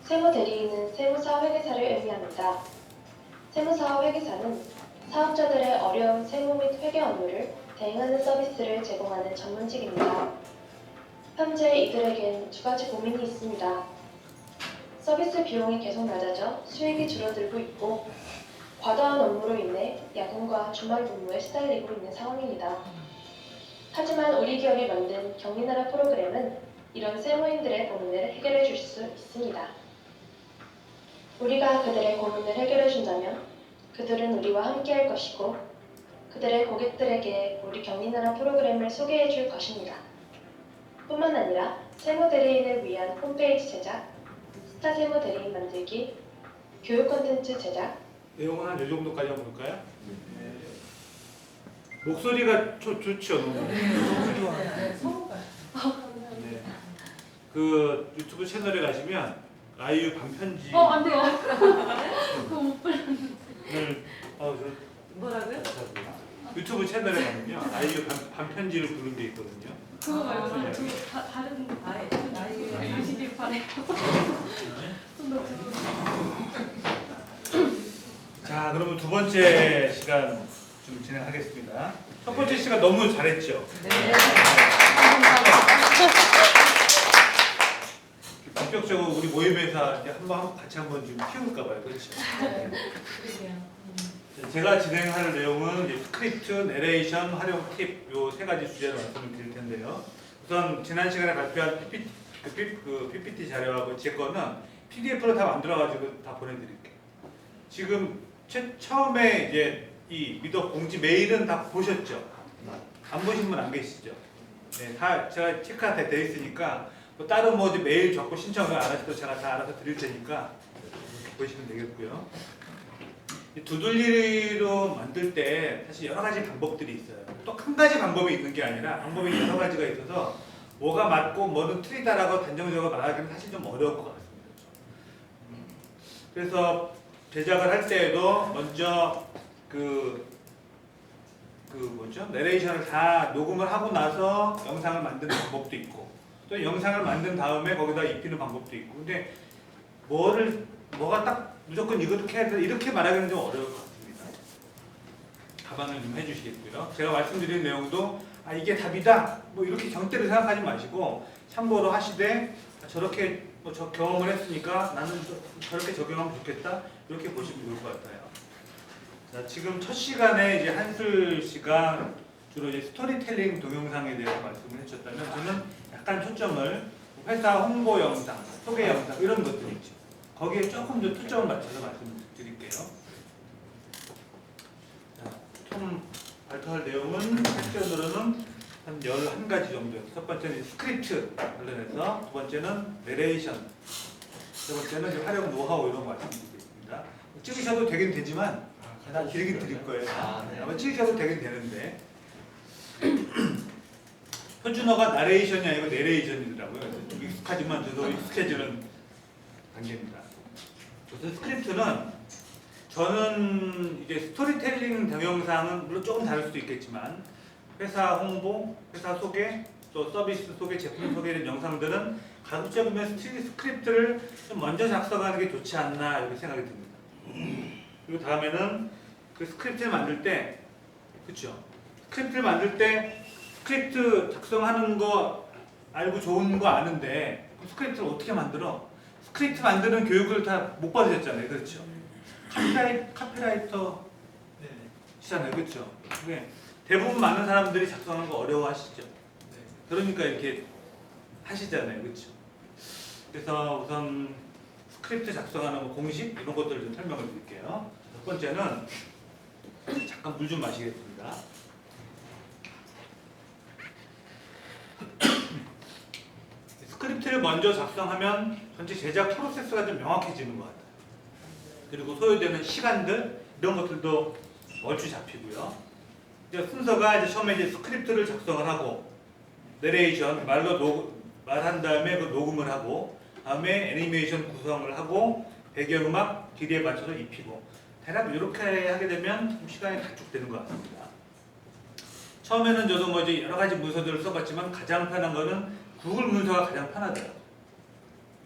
세무대리인은 세무사 회계사를 의미합니다. 세무사와 회계사는 사업자들의 어려운 세무 및 회계 업무를 대행하는 서비스를 제공하는 전문직입니다. 현재 이들에겐 두 가지 고민이 있습니다. 서비스 비용이 계속 낮아져 수익이 줄어들고 있고, 과다한 업무로 인해 야근과 주말 근무에 시달리고 있는 상황입니다. 하지만 우리 기업이 만든 경리나라 프로그램은 이런 세무인들의 고민을 해결해 줄 수 있습니다. 우리가 그들의 고민을 해결해 준다면 그들은 우리와 함께 할 것이고, 그들의 고객들에게 우리 경리나라 프로그램을 소개해 줄 것입니다. 뿐만 아니라 세무대리인을 위한 홈페이지 제작, 스타 세무대리인 만들기, 교육 콘텐츠 제작. 내용은 한 이 정도까지 한번 볼까요? 목소리가 좋죠. 너무. 네. 그 유튜브 채널에 가시면 아이유 반편지. 안 돼요. 그거 못 불렀는데. 뭐라고요? 유튜브 채널에 가면요 아이유 반편지를 부른 게 있거든요. 그거 말고 다른 아이유. 보시길 바래요. 좀더 자, 그러면 두 번째 시간 좀 진행하겠습니다. 첫 번째 시간 너무 잘했죠? 네. 본격적으로 우리 모임에서 이제 같이 한번 좀 키울까 봐요. 그렇죠? 제가 진행할 내용은 이제 스크립트, 내레이션, 활용 팁 요 세 가지 주제로 말씀을 드릴 텐데요. 우선 지난 시간에 발표한 PPT 자료하고 제 거는 PDF로 다 만들어가지고 다 보내드릴게요. 지금 처음에 이제 이 미덕 공지 메일은 다 보셨죠? 안 보신 분 안 계시죠? 네, 다 제가 체크가 다 돼 있으니까 뭐 따로 뭐 메일 적고 신청을 안 하셔도 제가 다 알아서 드릴 테니까 보시면 되겠고요. 이 두들리로 만들 때 사실 여러 가지 방법들이 있어요. 또 한 가지 방법이 있는 게 아니라 방법이 여러 가지가 있어서 뭐가 맞고 뭐는 틀리다라고 단정적으로 말하기는 사실 좀 어려울 것 같습니다. 그래서 제작을 할 때에도 먼저 내레이션을 다 녹음을 하고 나서 영상을 만드는 방법도 있고, 또 영상을 만든 다음에 거기다 입히는 방법도 있고. 근데 뭐가 딱 무조건 이렇게 해야 돼 이렇게 말하기는 좀 어려울 것 같습니다. 감안을 좀 해주시겠고요. 제가 말씀드린 내용도 이게 답이다 뭐 이렇게 절대로 생각하지 마시고 참고로 하시되 저렇게 저 경험을 했으니까 나는 저렇게 적용하면 좋겠다 이렇게 보시면 좋을 것 같아요. 자, 지금 첫 시간에 이제 한슬 씨가 주로 이제 스토리텔링 동영상에 대해서 말씀을 해주셨다면 저는 약간 초점을 회사 홍보 영상, 소개 영상 이런 것들 있죠. 거기에 조금 더 초점을 맞춰서 말씀드릴게요. 자, 총 발표할 내용은 섹션으로는 한 11가지 정도. 첫 번째는 스크립트 관련해서, 두 번째는 내레이션, 세 번째는 이제 활용 노하우 이런 거 말씀드리겠습니다. 찍으셔도 되긴 되지만 다 길게 드릴 거예요. 아마 찍으셔도 되긴 되는데 표준어가 나레이션이 아니고 내레이션이더라고요. 좀 익숙하지만 저도 익숙해지는 단계입니다. 그래서 스크립트는 저는 이제 스토리텔링 동영상은 물론 조금 다를 수도 있겠지만 회사 홍보, 회사 소개, 또 서비스 소개, 제품 소개 이런 영상들은 가급적이면 스크립트를 좀 먼저 작성하는 게 좋지 않나 이렇게 생각이 듭니다. 그리고 다음에는 그 스크립트를 만들 때, 그렇죠? 스크립트를 만들 때 스크립트 작성하는 거 알고 좋은 거 아는데 그 스크립트를 어떻게 만들어? 스크립트 만드는 교육을 다 못 받으셨잖아요, 그렇죠? 카피라이터 시잖아요, 그렇죠? 네. 대부분 많은 사람들이 작성하는 거 어려워하시죠. 네. 그러니까 이렇게 하시잖아요, 그렇죠? 그래서 우선 스크립트 작성하는 공식 이런 것들을 좀 설명을 드릴게요. 첫 번째는 잠깐 물 좀 마시겠습니다. 스크립트를 먼저 작성하면 전체 제작 프로세스가 좀 명확해지는 것 같아요. 그리고 소요되는 시간들 이런 것들도 얼추 잡히고요. 이제 순서가 이제 처음에 이제 스크립트를 작성을 하고 내레이션 말한 다음에 그 녹음을 하고 다음에 애니메이션 구성을 하고 배경음악 뒤에 맞춰서 입히고 대략 이렇게 하게 되면 좀 시간이 단축되는 것 같습니다. 처음에는 저도 뭐 이제 여러 가지 문서들을 써봤지만 가장 편한 거는 구글 문서가 가장 편하더라고요.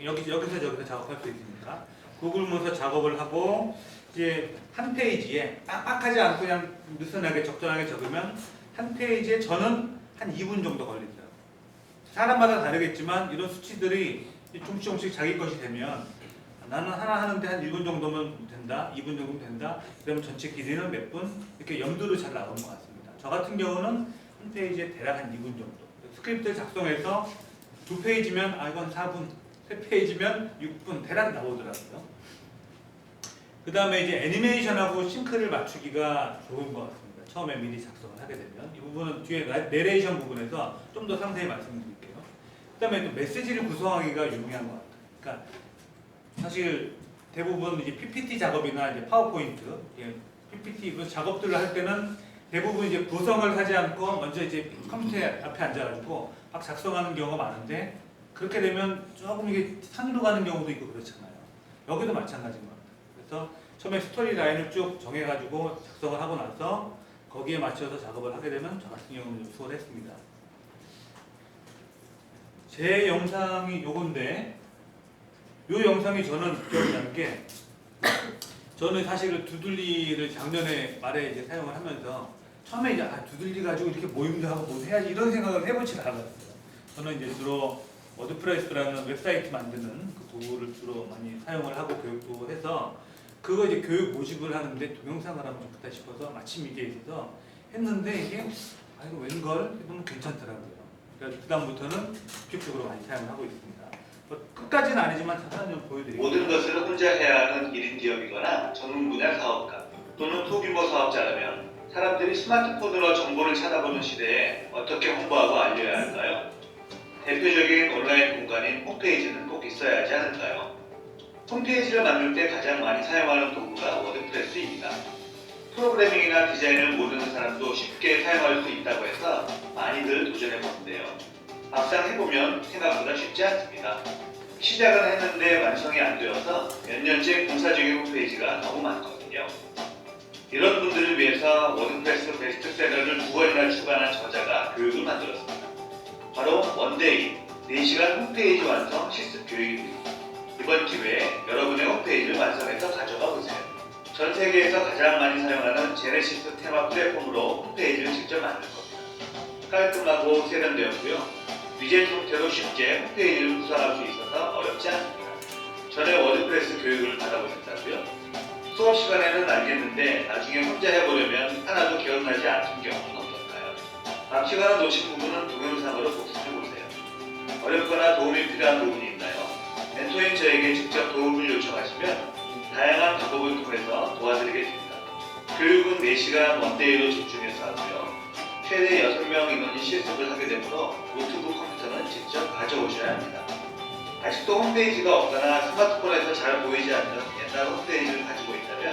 여기서 저기서 작업할 수 있으니까 구글 문서 작업을 하고 이제 한 페이지에 빡빡하지 않고 그냥 느슨하게 적절하게 적으면 한 페이지에 저는 한 2분 정도 걸리더라고요. 사람마다 다르겠지만 이런 수치들이 조금씩 자기 것이 되면 나는 하나 하는데 한 1분 정도면 된다, 2분 정도면 된다. 그러면 전체 길이는 몇 분? 이렇게 염두로 잘 나오는 것 같습니다. 저 같은 경우는 한 페이지에 대략 한 2분 정도. 스크립트를 작성해서 2페이지면 이건 4분, 3페이지면 6분 대략 나오더라고요. 그 다음에 이제 애니메이션하고 싱크를 맞추기가 좋은 것 같습니다. 처음에 미리 작성을 하게 되면 이 부분은 뒤에 내레이션 부분에서 좀 더 상세히 말씀드릴게요. 그 다음에 또 메시지를 구성하기가 유명한 것 같아요. 그러니까 사실 대부분 이제 PPT 작업이나 이제 파워포인트, PPT 그 작업들을 할 때는 대부분 이제 구성을 하지 않고 먼저 이제 컴퓨터 앞에 앉아가지고 막 작성하는 경우가 많은데 그렇게 되면 조금 이게 산으로 가는 경우도 있고 그렇잖아요. 여기도 마찬가지인 것 같아요. 그래서 처음에 스토리 라인을 쭉 정해가지고 작성을 하고 나서 거기에 맞춰서 작업을 하게 되면 저 같은 경우는 좀 수월했습니다. 제 영상이 요건데 이 영상이 저는 기억이 나는 게 저는 사실 두들리를 작년에 말에 이제 사용을 하면서 처음에 이제 두들리 가지고 이렇게 모임도 하고 뭐 해야지 이런 생각을 해보지 않았어요. 저는 이제 주로 워드프레스라는 웹사이트 만드는 그 도구를 주로 많이 사용을 하고 교육도 해서 그거 이제 교육 모집을 하는데 동영상을 하면 좋겠다 싶어서 마침 이게 있어서 했는데 이게 이거 웬걸 해보면 괜찮더라고요. 그래서 그다음부터는 본격적으로 많이 사용을 하고 있습니다. 끝까지는 아니지만 잠깐 좀 보여드릴게요. 모든 것을 혼자 해야 하는 1인 기업이거나 전문 분야 사업가 또는 소규모 사업자라면 사람들이 스마트폰으로 정보를 찾아보는 시대에 어떻게 홍보하고 알려야 할까요? 대표적인 온라인 공간인 홈페이지는 꼭 있어야 하지 않을까요? 홈페이지를 만들 때 가장 많이 사용하는 도구가 워드프레스입니다. 프로그래밍이나 디자인을 모르는 사람도 쉽게 사용할 수 있다고 해서 많이들 도전해보는데요. 막상 해보면 생각보다 쉽지 않습니다. 시작은 했는데 완성이 안 되어서 몇 년째 공사적인 홈페이지가 너무 많거든요. 이런 분들을 위해서 워드프레스 베스트셀러를 2번이나 출간한 저자가 교육을 만들었습니다. 바로 원데이 4시간 홈페이지 완성 실습 교육입니다. 이번 기회에 여러분의 홈페이지를 완성해서 가져가 보세요. 전 세계에서 가장 많이 사용하는 제네시스 테마 플랫폼으로 홈페이지를 직접 만들 겁니다. 깔끔하고 세련되었고요. 위젯 형태로 쉽게 홈페이지를 구성할 수 있어서 어렵지 않습니다. 전에 워드프레스 교육을 받아보셨다고요? 수업 시간에는 알겠는데 나중에 혼자 해보려면 하나도 기억나지 않는 경우는 어떨까요? 앞 시간을 놓친 부분은 동영상으로 복습해보세요. 어렵거나 도움이 필요한 부분이 있나요? 멘토인 저에게 직접 도움을 요청하시면 다양한 방법을 통해서 도와드리겠습니다. 교육은 4시간 원데이로 집중해서 하고요. 최대 6명 인원이 실습을 하게 되므로 노트북 컴퓨터는 직접 가져오셔야 합니다. 아직도 홈페이지가 없거나 스마트폰에서 잘 보이지 않는 옛날 홈페이지를 가지고 있다면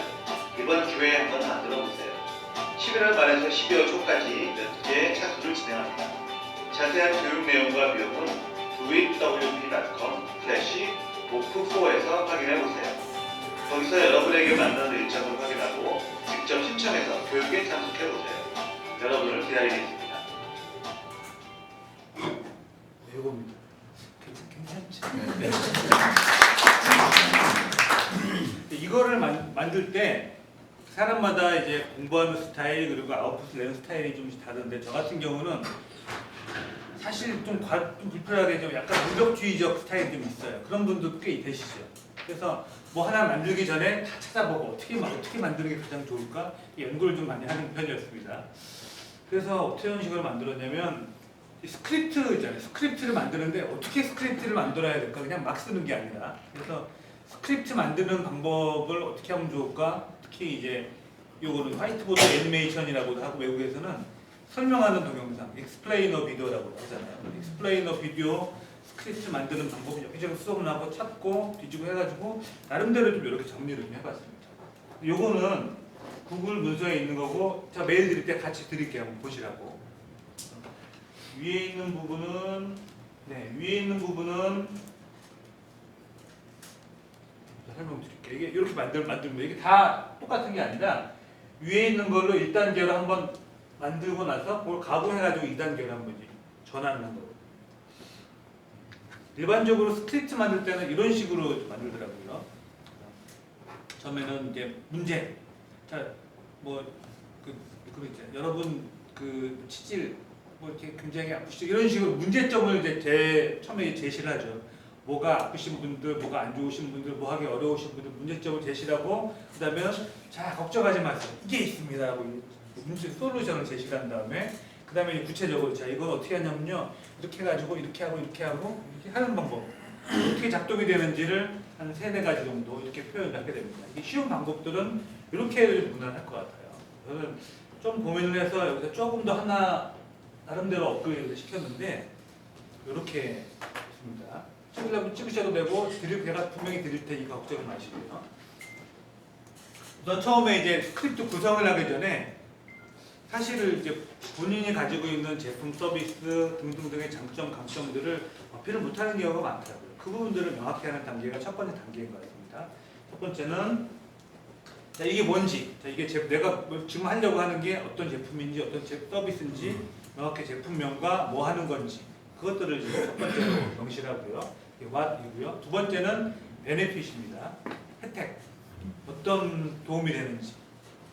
이번 기회에 한번 만들어 보세요. 11월 말에서 12월 초까지 몇 개의 차수를 진행합니다. 자세한 교육 내용과 비용은 doitwp.com/move4에서 확인해 보세요. 거기서 여러분에게 맞는 일정을 확인하고 직접 신청해서 교육에 참석해 보세요. 여러분을 기다리겠습니다. 이겁니다. 괜찮지? 이거를 만들 때 사람마다 이제 공부하는 스타일 그리고 아웃풋을 내는 스타일이 좀 다른데 저 같은 경우는 사실 좀 불편하게 좀 약간 무력주의적 스타일이 좀 있어요. 그런 분도 꽤 계시죠. 그래서 뭐 하나 만들기 전에 다 찾아보고 어떻게 만드는 게 가장 좋을까 연구를 좀 많이 하는 편이었습니다. 그래서 어떤 식으로 만들었냐면 스크립트 있잖아요. 스크립트를 만드는데 어떻게 스크립트를 만들어야 될까 그냥 막 쓰는 게 아니라 그래서 스크립트 만드는 방법을 어떻게 하면 좋을까 특히 이제 요거는 화이트보드 애니메이션이라고도 하고 외국에서는 설명하는 동영상 explainer 비디오라고 하잖아요. explainer 비디오 스크립트 만드는 방법을 여기저기 수업을 하고 찾고 뒤지고 해가지고 나름대로 좀 이렇게 정리를 좀 해봤습니다. 요거는 구글 문서에 있는 거고 제가 메일 드릴 때 같이 드릴게요. 한번 보시라고. 위에 있는 부분은 설명드릴게요. 이게 이렇게 만들면 이게 다 똑같은 게 아니라 위에 있는 걸로 1단계로 한번 만들고 나서 그걸 가공해가지고 2단계로 한번 전환을 한 거예요. 일반적으로 스크립트 만들 때는 이런 식으로 만들더라고요. 처음에는 이제 문제. 자, 그러죠. 여러분 그 치질 뭐 이렇게 굉장히 아프시죠? 이런 식으로 문제점을 이제 처음에 제시를 하죠. 뭐가 아프신 분들, 뭐가 안 좋으신 분들, 뭐 하기 어려우신 분들 문제점을 제시하고 그다음에 자 걱정하지 마세요. 이게 있습니다라고 문제 솔루션을 제시한 다음에 그다음에 구체적으로 자 이건 어떻게 하냐면요 이렇게 해가지고 이렇게 하고 이렇게 하고 이렇게 하는 방법 어떻게 작동이 되는지를 한 3-4가지 정도 이렇게 표현을 하게 됩니다. 이게 쉬운 방법들은 이렇게 무난할 것 같아요. 저는 좀 고민을 해서 여기서 조금 더 하나 나름대로 업그레이드 시켰는데 이렇게 있습니다. 찍으셔도 되고 제가 분명히 드릴 테니까 걱정을 마시고요. 우선 처음에 이제 스크립트 구성을 하기 전에 사실을 이제 본인이 가지고 있는 제품, 서비스 등등등의 장점, 강점들을 어필을 못하는 경우가 많더라고요. 그 부분들을 명확히 하는 단계가 첫 번째 단계인 것 같습니다. 첫 번째는 자, 이게 뭔지, 자, 이게 내가 지금 하려고 하는 게 어떤 제품인지, 어떤 서비스인지 명확히 제품명과 뭐 하는 건지 그것들을 이제 첫 번째로 명시하고요. 이게 what이고요. 두 번째는 benefit입니다. 혜택, 어떤 도움이 되는지.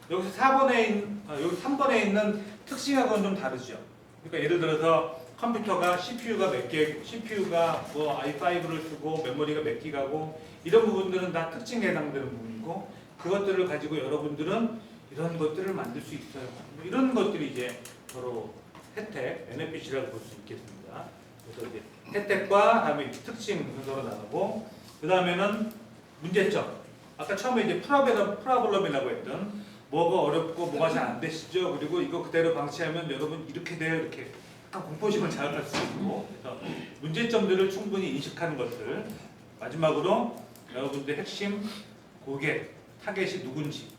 여기서 3번에 있는 특징하고는 좀 다르죠. 그러니까 예를 들어서 컴퓨터가 CPU가 몇 개, CPU가 뭐 i5를 쓰고 메모리가 몇 기가고 이런 부분들은 다 특징에 해당되는 부분이고 그것들을 가지고 여러분들은 이런 것들을 만들 수 있어요. 이런 것들이 이제 서로 혜택, 베네핏이라고 볼 수 있겠습니다. 그래서 이제 혜택과 다음에 특징 순서로 나가고 그 다음에는 문제점. 아까 처음에 이제 프라블럼이라고 했던 뭐가 어렵고 뭐가 잘 안 되시죠? 그리고 이거 그대로 방치하면 여러분 이렇게 돼요. 이렇게 약간 공포심을 자극할 수 있고 그래서 문제점들을 충분히 인식하는 것들 마지막으로 여러분들의 핵심 고객, 타겟이 누군지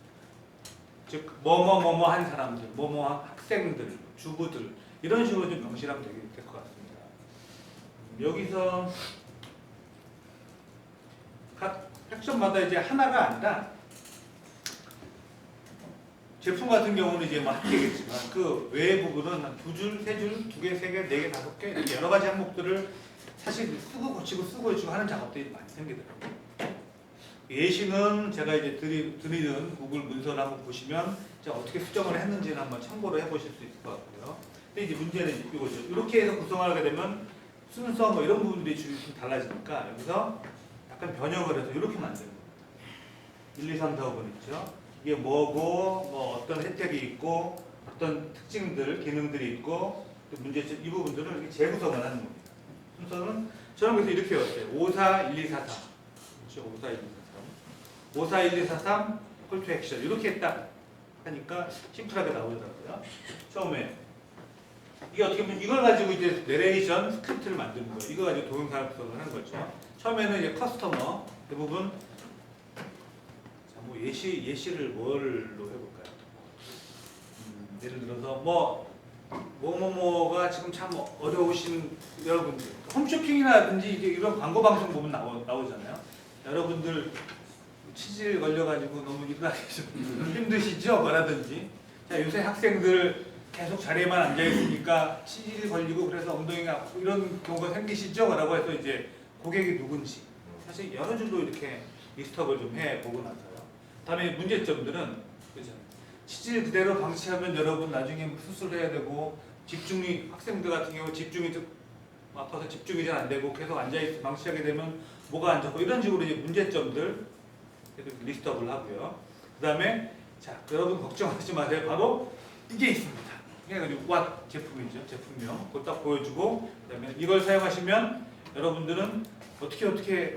즉 뭐뭐 한 사람들, 뭐뭐 학생들, 주부들 이런 식으로 좀 명시하면 될 것 같습니다. 여기서 각 섹션마다 이제 하나가 아니라 제품 같은 경우는 이제 뭐 한 개겠지만 그 외의 부분은 한 2줄, 3줄, 2개, 3개, 4개, 5개 이렇게 여러 가지 항목들을 사실 쓰고 고치고 하는 작업들이 많이 생기더라고요. 예시는 제가 이제 드리는 구글 문서를 한번 보시면 제가 어떻게 수정을 했는지는 한번 참고를 해보실 수 있을 것 같고요. 근데 이제 문제는 이거죠. 이렇게 해서 구성하게 되면 순서 뭐 이런 부분들이 좀 달라지니까 여기서 약간 변형을 해서 이렇게 만드는 겁니다. 1, 2, 3, 4, 5번 있죠. 이게 뭐고 뭐 어떤 혜택이 있고 어떤 특징들, 기능들이 있고 또 문제점 이 부분들을 이렇게 재구성을 하는 겁니다. 순서는 저는 그래서 이렇게 외웠어요. 5, 4, 1, 2, 4, 3 그렇죠? 5, 4, 1, 2, 4, 3 5, 4, 1, 2, 4, 3 콜투 액션 이렇게 딱 하니까 심플하게 나오더라고요. 처음에 이게 어떻게 보면 이걸 가지고 이제 내레이션 스크립트를 만드는 거예요. 이거 가지고 동영상 구성을 하는 거죠. 처음에는 이제 커스터머 대부분 자, 뭐 예시를 뭘로 해볼까요? 예를 들어서 뭐가 지금 참 어려우신 여러분들 홈쇼핑이라든지 이제 이런 광고 방송 보면 나오잖아요. 여러분들 치질 걸려가지고 너무 일하기 좀 힘드시죠? 뭐라든지 자 요새 학생들 계속 자리에만 앉아 있으니까 치질이 걸리고 그래서 엉덩이가 아프고 이런 경우가 생기시죠? 라고 해서 이제 고객이 누군지 사실 여러 줄로 이렇게 리스트업을 좀 해보고 나서요. 다음에 문제점들은 그죠? 치질 그대로 방치하면 여러분 나중에 수술해야 되고 집중이 학생들 같은 경우 집중이 좀 아파서 집중이 잘 안 되고 계속 앉아있어 방치하게 되면 뭐가 안 좋고 이런 식으로 이제 문제점들 리스트업을 하고요. 그 다음에 자 여러분 걱정하지 마세요. 바로 이게 있습니다. 이게 what 제품이죠. 제품명 그걸 딱 보여주고 그 다음에 이걸 사용하시면 여러분들은 어떻게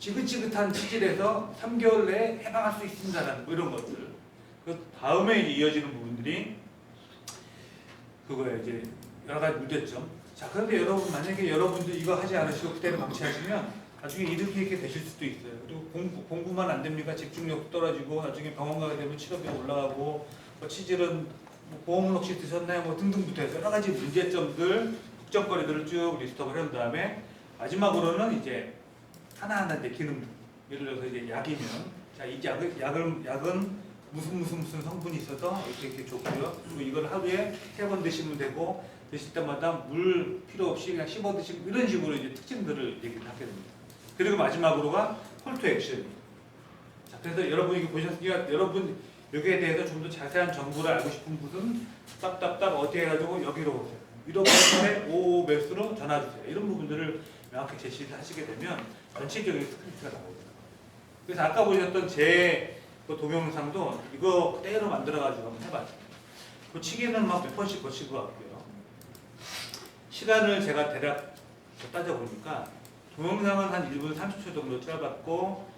지긋지긋한 치질에서 3개월 내에 해방할 수 있습니다라는 뭐 이런 것들. 그 다음에 이제 이어지는 부분들이 그거예요. 이제 여러 가지 문제점. 자 그런데 여러분 만약에 여러분들 이거 하지 않으시고 그대로 방치하시면 나중에 이렇게 되실 수도 있어요. 그리고 공부만 안 됩니까? 집중력 떨어지고 나중에 병원 가게 되면 치료비 올라가고 뭐 치질은 뭐 보험은 혹시 드셨나요? 뭐 등등부터 해서 여러 가지 문제점들, 걱정거리들을 쭉 리스트업을 한 다음에 마지막으로는 이제 하나하나 이제 기능들. 예를 들어서 이제 약이면 자 이 약은 무슨 성분이 있어서 이렇게 좋고요. 그리고 이걸 하루에 3번 드시면 되고 드실 때마다 물 필요 없이 그냥 씹어 드시고 이런 식으로 이제 특징들을 얘기를 하게 됩니다. 그리고 마지막으로가 콜투 액션. 자, 그래서 여러분 이거 보셨으니까 여러분 여기에 대해서 좀 더 자세한 정보를 알고 싶은 분은 딱딱딱 어디에 해가지고 여기로 오세요. 1588에 55몇으로 전화주세요. 이런 부분들을 명확히 제시를 하시게 되면 전체적인 스크립트가 나오거든요. 그래서 아까 보셨던 제 그 동영상도 이거 그대로 만들어가지고 한번 해봤어요. 고치기는 막 몇 번씩 거친 것 같고요. 시간을 제가 대략 따져보니까 동영상은 한 1분 30초 정도 짧았고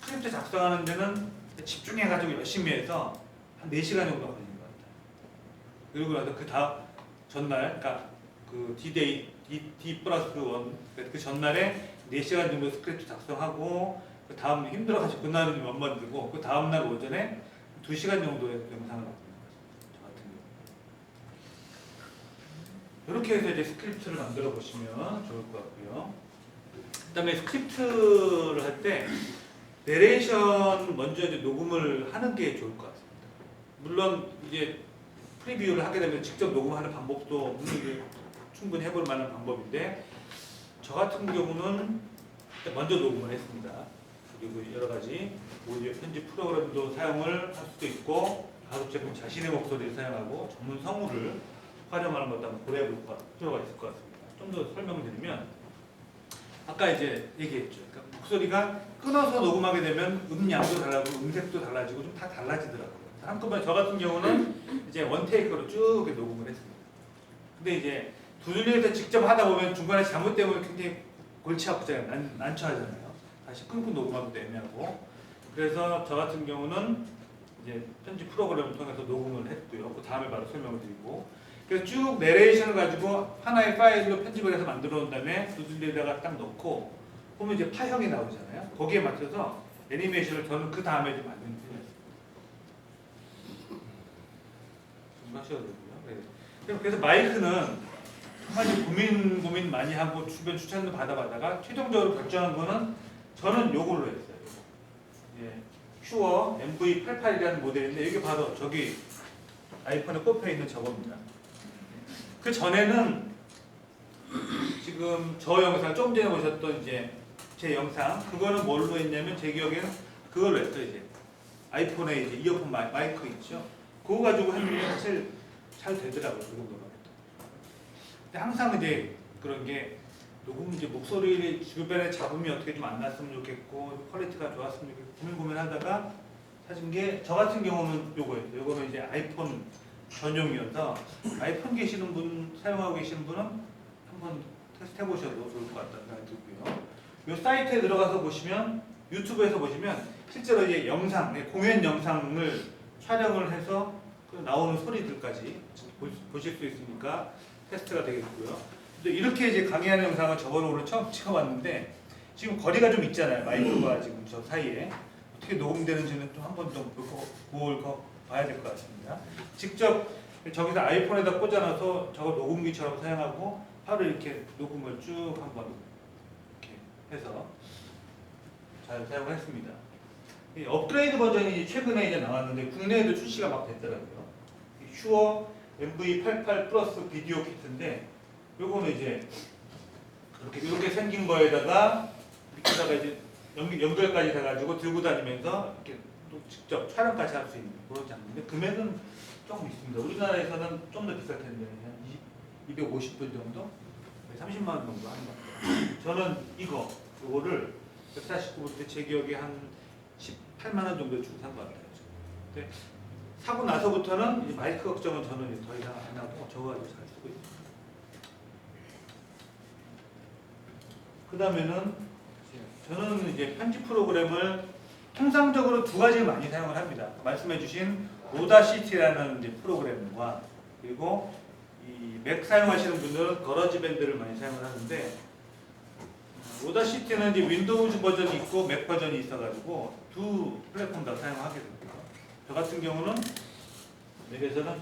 스크립트 작성하는 데는 집중해가지고 열심히 해서 한 4시간 정도 걸린 것 같아요. 그리고 나서 그 다음 전날, 그러니까 그 D-Day, D+1, 그 전날에 4시간 정도 스크립트 작성하고 그 다음 힘들어가지고 그날은 원만 들고 그 다음날 오전에 2시간 정도의 영상을 만드는 거죠. 저 같은 경우. 이렇게 해서 이제 스크립트를 만들어 보시면 좋을 것 같고요. 그 다음에 스크립트를 할 때 내레이션 먼저 이제 녹음을 하는 게 좋을 것 같습니다. 물론 이제 프리뷰를 하게 되면 직접 녹음하는 방법도 충분히 해볼 만한 방법인데 저 같은 경우는 먼저 녹음을 했습니다. 그리고 여러 가지 오디오 편집 프로그램도 사용을 할 수도 있고 가급 제품 자신의 목소리를 사용하고 전문 성우를 활용하는 것도 한번 고려해 볼 필요가 있을 것 같습니다. 좀 더 설명드리면 아까 이제 얘기했죠. 그러니까 목소리가 끊어서 녹음하게 되면 음량도 달라지고 음색도 달라지고 좀 다 달라지더라고요. 한꺼번에 저 같은 경우는 이제 원테이크로 쭉 녹음을 했습니다. 근데 이제 두들려서 직접 하다 보면 중간에 잘못되면 굉장히 골치 아프잖아요. 난처하잖아요. 다시 끊고 녹음하기도 애매하고. 그래서 저 같은 경우는 이제 편집 프로그램을 통해서 녹음을 했고요. 그 다음에 바로 설명을 드리고. 그래서 쭉 내레이션을 가지고 하나의 파일로 편집을 해서 만들어 놓은 다음에 두들려다가 딱 넣고 보면 이제 파형이 나오잖아요. 거기에 맞춰서 애니메이션을 저는 그 다음에 좀 만드는 편이었습니다. 좀 하셔야 되고요. 네. 그래서 마이크는 정말 고민 많이 하고 주변 추천도 받아가다가 최종적으로 결정한 거는 저는 요걸로 했어요. 예, 슈어 MV88이라는 모델인데 이게 바로 저기 아이폰에 꼽혀 있는 저겁니다. 그 전에는 지금 저 영상 좀 전에 보셨던 이제 제 영상 그거는 뭘로 했냐면 제 기억에는 그걸로 했어요. 이제 아이폰에 이제 이어폰 마이크 있죠. 그거 가지고 하는 게 사실 잘 되더라고요. 그 정도만 해도. 근데 항상 이제 그런 게 녹음 이제 목소리 주변에 잡음이 어떻게 좀 안 났으면 좋겠고 퀄리티가 좋았으면 좋겠고 고민하다가 사진 게 저 같은 경우는 요거예요. 요거는 이제 아이폰 전용이어서 아이폰 계시는 분 사용하고 계시는 분은 한번 테스트 해보셔도 좋을 것 같다는 생각이 들고요. 요 사이트에 들어가서 보시면 유튜브에서 보시면 실제로 이제 영상 공연 영상을 촬영을 해서 그 나오는 소리들까지 보실 수 있으니까 테스트가 되겠고요. 근데 이렇게 이제 강의하는 영상을 저번에 오늘 처음 찍어봤는데 지금 거리가 좀 있잖아요. 마이크가 지금 저 사이에 어떻게 녹음되는지는 또 한 번 더 보고 봐야 될 것 같습니다. 직접 저기서 아이폰에다 꽂아놔서 저거 녹음기처럼 사용하고 바로 이렇게 녹음을 쭉 한번 이렇게 해서 잘 사용했습니다. 이 업그레이드 버전이 최근에 이제 나왔는데 국내에도 출시가 막 됐더라고요. 슈어 MV88 플러스 비디오 키트인데 요거는 이제 이렇게 생긴 거에다가 밑에다가 이제 연결까지 해가지고 들고 다니면서 이렇게 또 직접 촬영까지 할 수 있는 그런 장비인데 금액은 조금 있습니다. 우리나라에서는 좀 더 비쌀 텐데 한 250불 정도? 30만 원 정도 하는 것 같아요. 저는 이거를 149불 제 기억에 한 18만 원 정도 주고 산 것 같아요. 근데 사고 나서부터는 이제 마이크 걱정은 저는 더 이상 안 하고 저거 가지고 잘 쓰고 있습니다. 그 다음에는 저는 이제 편집 프로그램을 통상적으로 두 가지를 많이 사용을 합니다. 말씀해주신 오다시티라는 이제 프로그램과 그리고 이 맥 사용하시는 분들은 거러지밴드를 많이 사용을 하는데 오다시티는 이제 윈도우즈 버전이 있고 맥 버전이 있어가지고 두 플랫폼 다 사용하게 됩니다. 저 같은 경우는 맥에서는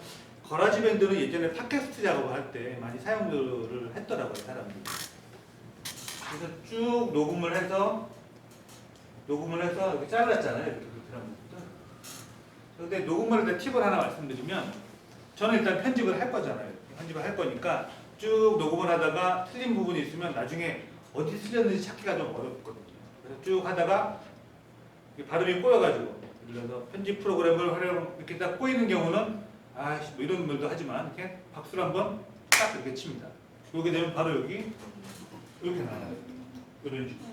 거러지밴드는 예전에 팟캐스트 작업을 할 때 많이 사용을 했더라고요, 사람들이. 그래서 쭉 녹음을 해서 이렇게 잘랐잖아요. 이렇게 그런 것들. 근데 녹음을 할 때 팁을 하나 말씀드리면 저는 일단 편집을 할 거잖아요. 편집을 할 거니까 쭉 녹음을 하다가 틀린 부분이 있으면 나중에 어디 틀렸는지 찾기가 좀 어렵거든요. 그래서 쭉 하다가 발음이 꼬여가지고 예를 들어서 편집 프로그램을 활용 이렇게 딱 꼬이는 경우는 아이씨 뭐 이런 말도 하지만 이렇게 박수를 한번 딱 이렇게 칩니다. 그렇게 되면 바로 여기 이렇게 나와요. 이런 식으로.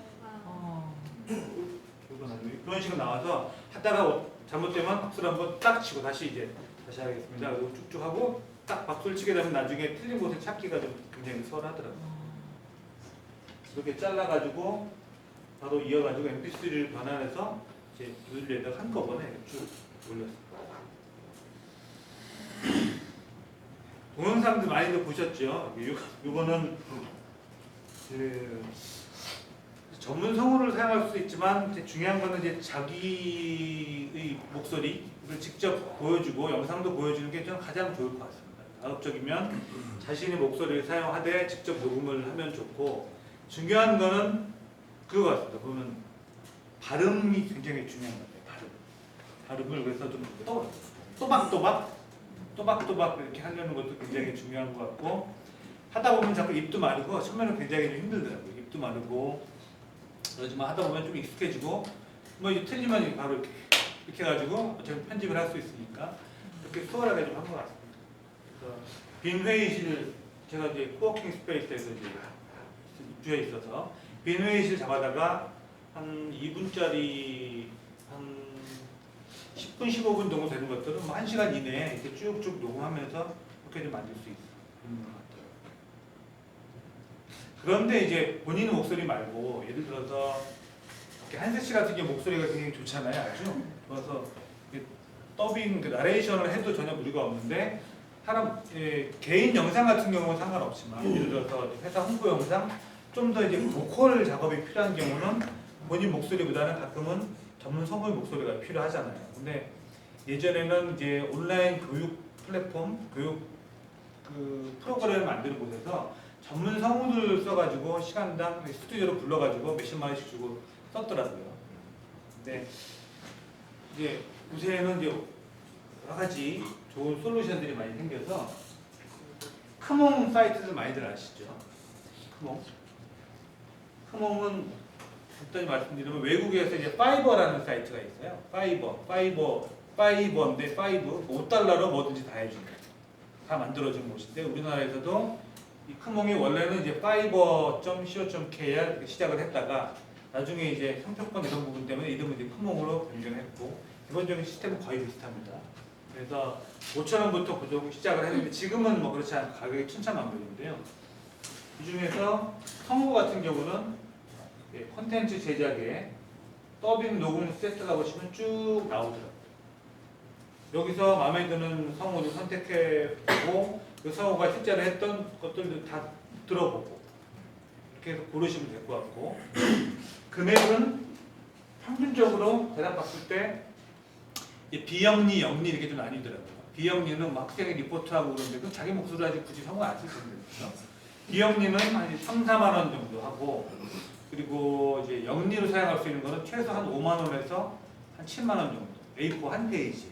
그런 식으로 나와서 하다가 잘못되면 박수를 한번 딱 치고 다시 하겠습니다. 그리고 쭉쭉 하고 딱 박수를 치게 되면 나중에 틀린 곳을 찾기가 좀 굉장히 수월하더라고요. 이렇게 잘라가지고 바로 이어가지고 mp3를 변환해서 이제 유리에다가 한꺼번에 쭉 올렸습니다. 동영상들 많이들 보셨죠? 이거는 그 전문 성우를 사용할 수 있지만 이제 중요한 거는 이제 자기의 목소리를 직접 보여주고 영상도 보여주는 게 저는 가장 좋을 것 같습니다. 가급적이면 자신의 목소리를 사용하되 직접 녹음을 하면 좋고 중요한 거는 그거 같습니다. 보면 발음이 굉장히 중요한 것 같아요. 발음을 그래서 좀 또박또박 이렇게 하려는 것도 굉장히 중요한 것 같고 하다 보면 자꾸 입도 마르고 처음에는 굉장히 좀 힘들더라고요. 입도 마르고 그러지만 하다 보면 좀 익숙해지고 뭐 이제 틀리면 바로 이렇게 해가지고 어차피 편집을 할 수 있으니까 이렇게 수월하게 좀 한 것 같습니다. 그래서 빈 회의실 제가 이제 코워킹 스페이스에서 이제 입주해 있어서 빈 회의실 잡아다가 한 2분짜리 한 10분 15분 정도 되는 것들은 뭐 1시간 이내에 이렇게 쭉쭉 녹음하면서 그렇게 좀 만들 수 있는 것 같아요. 그런데 이제 본인 목소리 말고 예를 들어서 한세 씨 같은 경우 목소리가 굉장히 좋잖아요. 아주 그래서 더빙 나레이션을 해도 전혀 무리가 없는데 사람 개인 영상 같은 경우는 상관없지만 예를 들어서 회사 홍보 영상 좀 더 이제 보컬 작업이 필요한 경우는 본인 목소리보다는 가끔은 전문 성우의 목소리가 필요하잖아요. 근데 예전에는 이제 온라인 교육 플랫폼 교육 그 프로그램을 만드는 곳에서 전문 성우들 써가지고 시간당 스튜디오로 불러가지고 몇십만 원씩 주고 썼더라고요. 근데 이제 요새는 이제 여러 가지 좋은 솔루션들이 많이 생겨서 크몽 사이트들 많이들 아시죠? 크몽은 간단히 말씀드리면 외국에서 이제 파이버라는 사이트가 있어요. 파이버인데 $5로 뭐든지 다 해줍니다. 다 만들어진 곳인데 우리나라에서도 이 크몽이 원래는 이제 fiber.co.kr 이렇게 시작을 했다가 나중에 이제 상표권 이런 부분 때문에 이름을 이제 크몽으로 변경했고 기본적인 시스템은 거의 비슷합니다. 그래서 5,000원부터 그 정도 시작을 했는데 지금은 뭐 그렇지 않고 가격이 천차만별인데요. 이 중에서 성우 같은 경우는 콘텐츠 제작에 더빙 녹음 세트가 보시면 쭉 나오더라고요. 여기서 마음에 드는 성우를 선택해보고 그 성우가 실제로 했던 것들도 다 들어보고 이렇게 해서 고르시면 될 것 같고 금액은 평균적으로 대답받을 때 비영리, 영리 이렇게 좀 나뉘더라고요. 비영리는 뭐 학생이 리포트하고 그러는데 그 자기 목소리 아직 굳이 성우 안 쓸 텐데 비영리는 한 3, 4만 원 정도 하고 그리고 이제 영리로 사용할 수 있는 거는 최소 한 5만 원에서 한 7만 원 정도 A4 한 페이지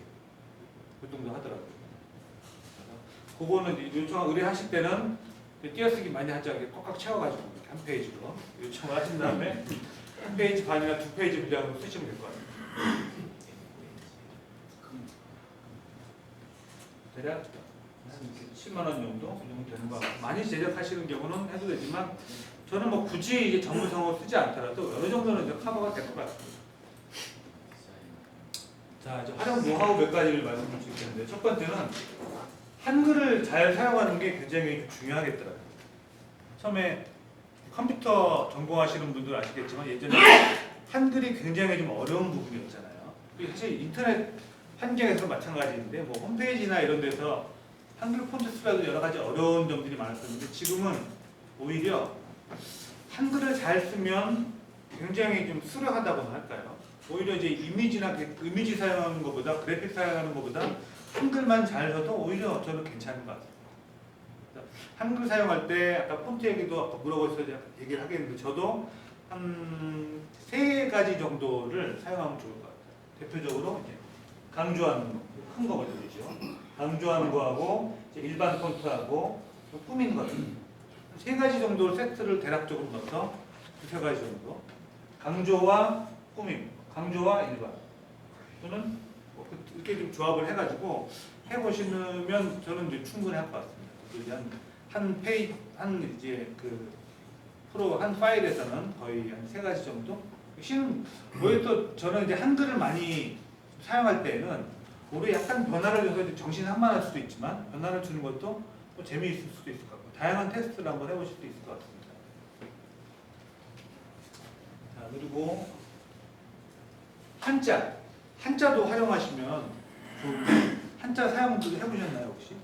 그 정도 하더라고요. 그거는 요청 의뢰하실 때는 띄어쓰기 많이 하지 않게 꽉꽉 채워가지고 이렇게 한 페이지로 요청을 하신 다음에 한 페이지 반이나 2페이지 분량으로 쓰시면 될 것 같아요. 대략 한 7만 원 정도 되는 것 같아요. 많이 제작하시는 경우는 해도 되지만 저는 뭐 굳이 이게 전문성으로 쓰지 않더라도 어느 정도는 이제 커버가 될 것 같습니다. 자, 이제 활용 노하우 몇 가지를 말씀드릴 수 있겠는데 첫 번째는 한글을 잘 사용하는 게 굉장히 중요하겠더라고요. 처음에 컴퓨터 전공하시는 분들 아시겠지만 예전에 한글이 굉장히 좀 어려운 부분이었잖아요. 사실 인터넷 환경에서 마찬가지인데 뭐 홈페이지나 이런 데서 한글 폰트 쓰라도 여러 가지 어려운 점들이 많았었는데 지금은 오히려 한글을 잘 쓰면 굉장히 좀 수려하다고 할까요? 오히려 이제 이미지 사용하는 것보다 그래픽 사용하는 것보다 한글만 잘 써도 오히려 저는 괜찮은 것 같아요. 한글 사용할 때 아까 폰트 얘기도 아까 물어보셔서 얘기를 하겠는데 저도 한 3가지 정도를 사용하면 좋을 것 같아요. 대표적으로 이제 강조하는 큰 거 버전이죠. 강조하는 거하고 이제 일반 폰트하고 또 꾸미는 거. 세 가지 정도 세트를 대략적으로 넣어서 두세 가지 정도. 강조와 꾸밈, 강조와 일반. 또는 뭐 이렇게 좀 조합을 해가지고 해보시면 저는 이제 충분할 것 같습니다. 한 페이지, 한 이제 그 프로 한 파일에서는 거의 한 세 가지 정도. 왜 또 저는 이제 한글을 많이 사용할 때에는 우리 약간 변화를 줘서 이제 정신이 한만할 수도 있지만 변화를 주는 것도 또 재미있을 수도 있을 것 같고 다양한 테스트를 한번 해보실 수 있을 것 같습니다. 자, 그리고 한자도 활용하시면 좋은데 한자 사용도 해보셨나요 혹시?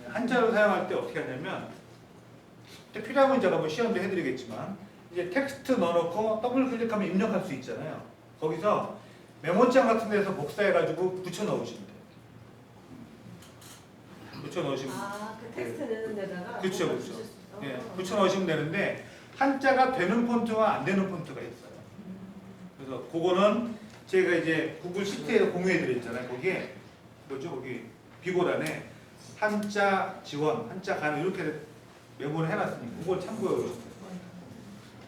네, 한자로 사용할 때 어떻게 하냐면 필요하면 제가 뭐 시연도 해드리겠지만 이제 텍스트 넣어놓고 더블 클릭하면 입력할 수 있잖아요. 거기서 메모장 같은 데서 복사해가지고 붙여 넣으시면 돼요. 붙여 넣으시면 그 텍스트 내는 데다가 그쵸, 뭔가 그쵸. 붙일 수 있어? 예, 붙여 넣으시면 되는데 한자가 되는 폰트와 안 되는 폰트가 있어요. 그래서 그거는 제가 이제 구글 시트에 공유해드렸잖아요. 거기에 뭐죠? 거기 비고란에 한자 지원, 한자 가능 이렇게 메모를 해놨으니까 그걸 참고해 보시면 돼요.